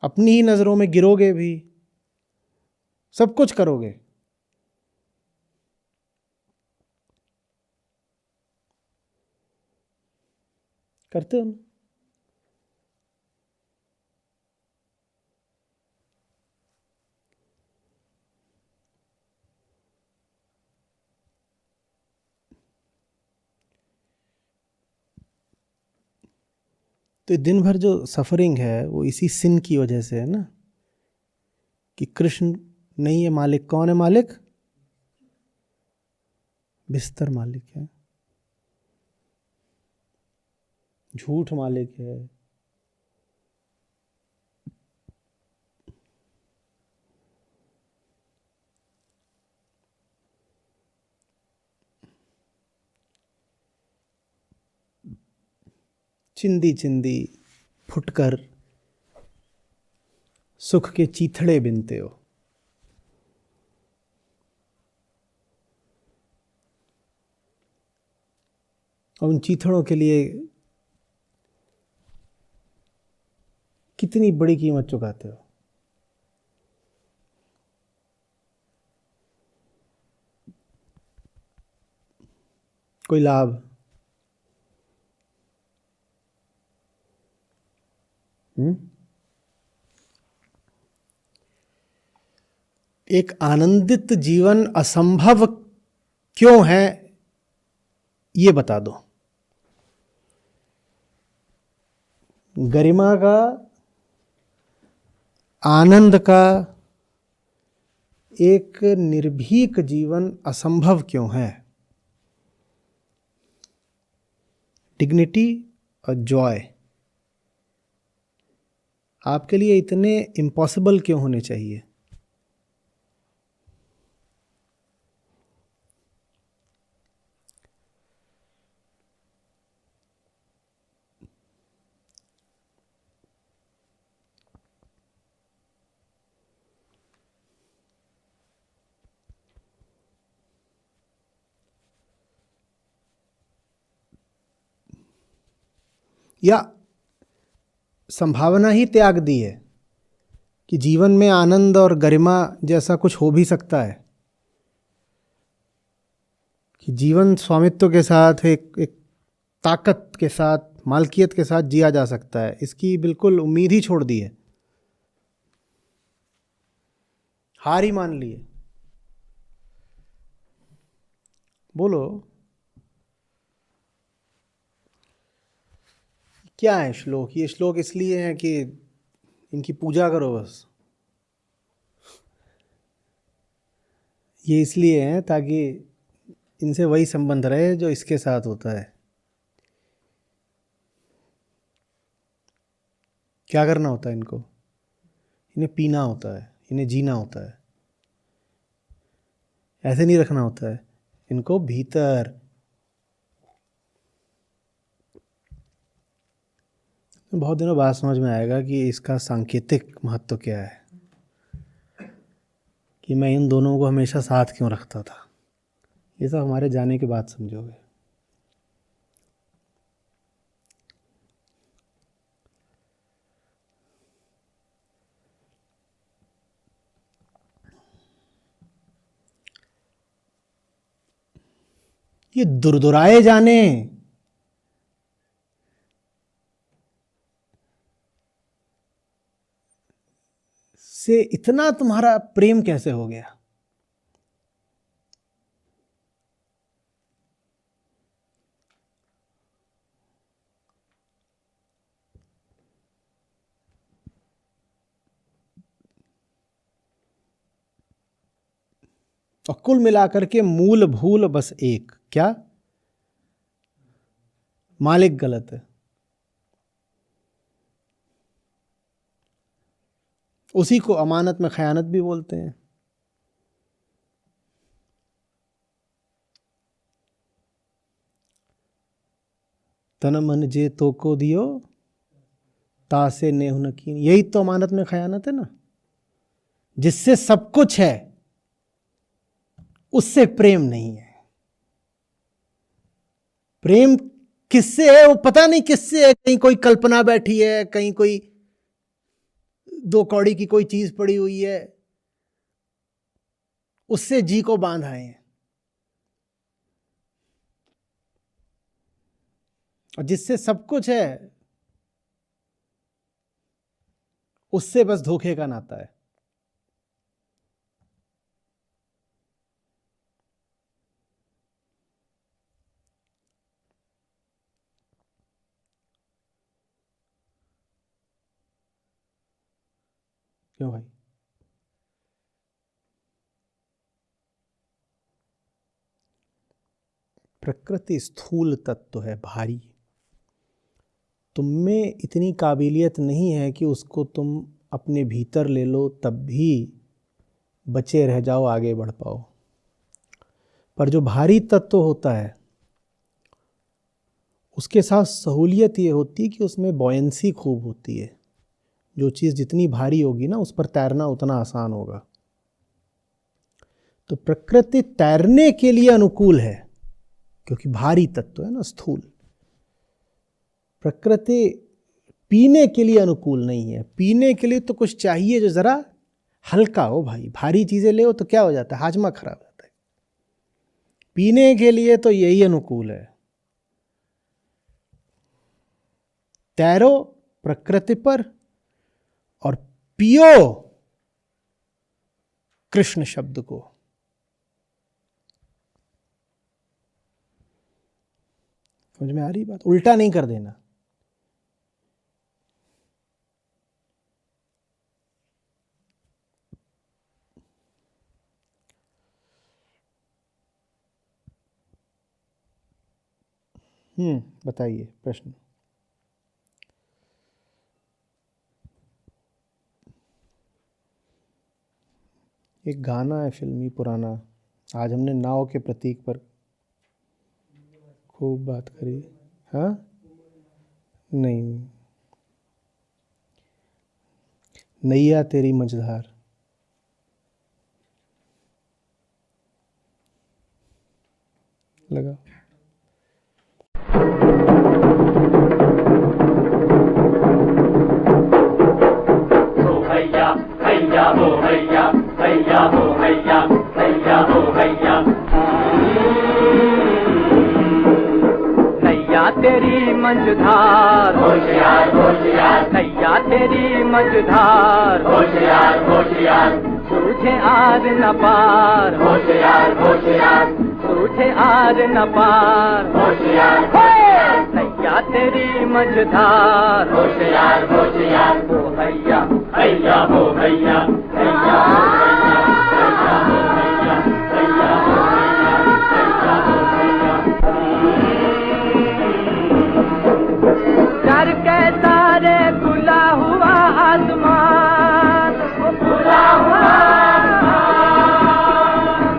अपनी ही नजरों में गिरोगे भी, सब कुछ करोगे। करते हो ना? तो दिन भर जो सफरिंग है वो इसी सिन की वजह से है ना, कि कृष्ण नहीं है मालिक। कौन है मालिक? बिस्तर मालिक है, झूठ मालिक है, चिंदी चिंदी फुटकर सुख के चीथड़े बिनते हो। और उन चीथड़ों के लिए कितनी बड़ी कीमत चुकाते हो। कोई लाभ? एक आनंदित जीवन असंभव क्यों है, ये बता दो। गरिमा का, आनंद का एक निर्भीक जीवन असंभव क्यों है? डिग्निटी और जॉय आपके लिए इतने इम्पॉसिबल क्यों होने चाहिए? या संभावना ही त्याग दी है कि जीवन में आनंद और गरिमा जैसा कुछ हो भी सकता है, कि जीवन स्वामित्व के साथ, एक ताकत के साथ, मालकियत के साथ जिया जा सकता है, इसकी बिल्कुल उम्मीद ही छोड़ दी है, हार ही मान ली है। बोलो क्या है श्लोक? ये श्लोक इसलिए है कि इनकी पूजा करो बस। ये इसलिए है ताकि इनसे वही संबंध रहे जो इसके साथ होता है। क्या करना होता है इनको? इन्हें पीना होता है, इन्हें जीना होता है, ऐसे नहीं रखना होता है इनको भीतर। बहुत दिनों बाद समझ में आएगा कि इसका सांकेतिक महत्व क्या है, कि मैं इन दोनों को हमेशा साथ क्यों रखता था। ये सब हमारे जाने के बाद समझोगे। ये दुरदुराए जाने से इतना तुम्हारा प्रेम कैसे हो गया? और कुल मिलाकर के मूल भूल बस एक, क्या? मालिक गलत है। उसी को अमानत में खयानत भी बोलते हैं। तन मन जे तो को दियो तासे नेह न कीन। यही तो अमानत में खयानत है ना। जिससे सब कुछ है उससे प्रेम नहीं है। प्रेम किससे है वो पता नहीं किससे है। कहीं कोई कल्पना बैठी है, कहीं कोई 2 कौड़ी की कोई चीज पड़ी हुई है, उससे जी को बांध आए हैं। और जिससे सब कुछ है उससे बस धोखे का नाता है। क्यों भाई? प्रकृति स्थूल तत्व है, भारी। तुम में इतनी काबिलियत नहीं है कि उसको तुम अपने भीतर ले लो तब भी बचे रह जाओ, आगे बढ़ पाओ। पर जो भारी तत्व होता है उसके साथ सहूलियत ये होती है कि उसमें बॉयंसी खूब होती है। जो चीज़ जितनी भारी होगी ना उस पर तैरना उतना आसान होगा। तो प्रकृति तैरने के लिए अनुकूल है क्योंकि भारी तत्व है ना, स्थूल। प्रकृति पीने के लिए अनुकूल नहीं है। पीने के लिए तो कुछ चाहिए जो जरा हल्का हो भाई। भारी चीजें ले तो क्या हो जाता है, हाजमा खराब हो जाता है। पीने के लिए तो यही अनुकूल है। तैरो प्रकृति पर और पियो कृष्ण शब्द को। समझ में आ रही बात? उल्टा नहीं कर देना। बताइए प्रश्न। एक गाना है फिल्मी पुराना, आज हमने नाव के प्रतीक पर खूब बात करी। हाँ नहीं, नैया तेरी मझधार। लगा हैया हो हैया, हैया हो हैया, हैया हो हैया। नैया तेरी मझधार, होशियार होशियार। नैया तेरी मझधार, होशियार होशियार। सूझे आर न पार, होशियार होशियार। सूझे आर न पार, होशियार होशियार। नैया तेरी मझधार, होशियार होशियार। हो हैया, हैया हो हैया, हैया हो हैया, हैया हो हैया, हैया हो हैया, हैया हो हैया। डर के तारे खुला हुआ आसमान, खुला हुआ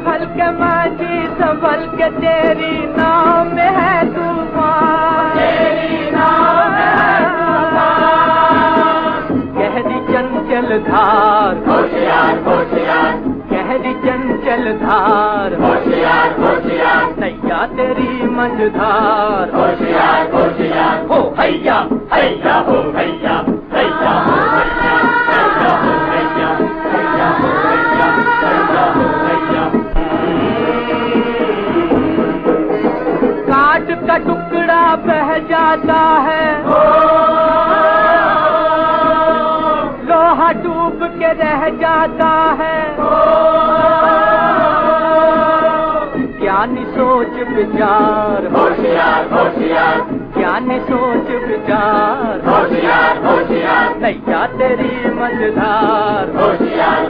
हल्के माझी संभल के तेरी नाव में है तूफान, तेरी नाव में है तूफान। गहरी चंचल धार, होशियार होशियार। गहरी चंचल धार, होशियार होशियार। नैया तेरी मझधार, होशियार होशियार। हो हैया, हैया हो हैया, हैया हो हैया, हैया हो हैया, हैया हो हैया, हैया हो हैया। काट का टुकड़ा बह जाता है, लोहा डूब के रह जाता है। ज्ञानी सोच विचार, होशियार होशियार। ज्ञानी सोच विचार, होशियार होशियार। नैया तेरी मझधार, होशियार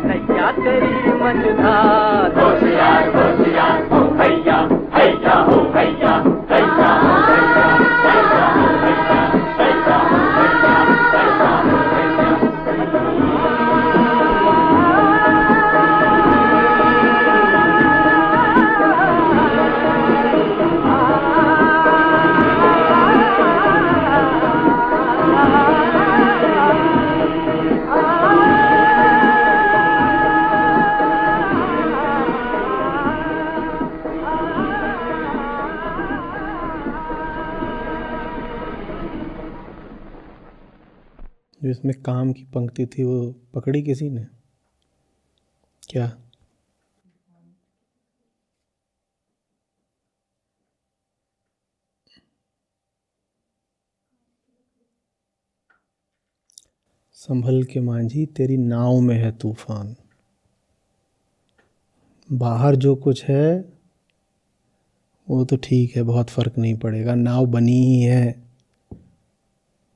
नैया तेरी मझधार, होशियार होशियार। हो हैया, हैया हो हैया, हैया हो हैया, हैया हो हैया, हैया हो हैया, हैया हो हैया। जो इसमें काम की पंक्ति थी वो पकड़ी किसी ने क्या? संभल के मांझी तेरी नाव में है तूफान। बाहर जो कुछ है वो तो ठीक है, बहुत फर्क नहीं पड़ेगा, नाव बनी ही है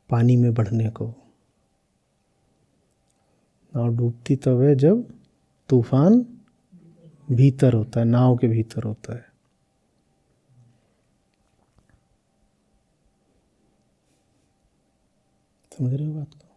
पानी में बढ़ने को। नाव डूबती तब है जब तूफान भीतर होता है, नाव के भीतर होता है। समझ रहे हो बात को?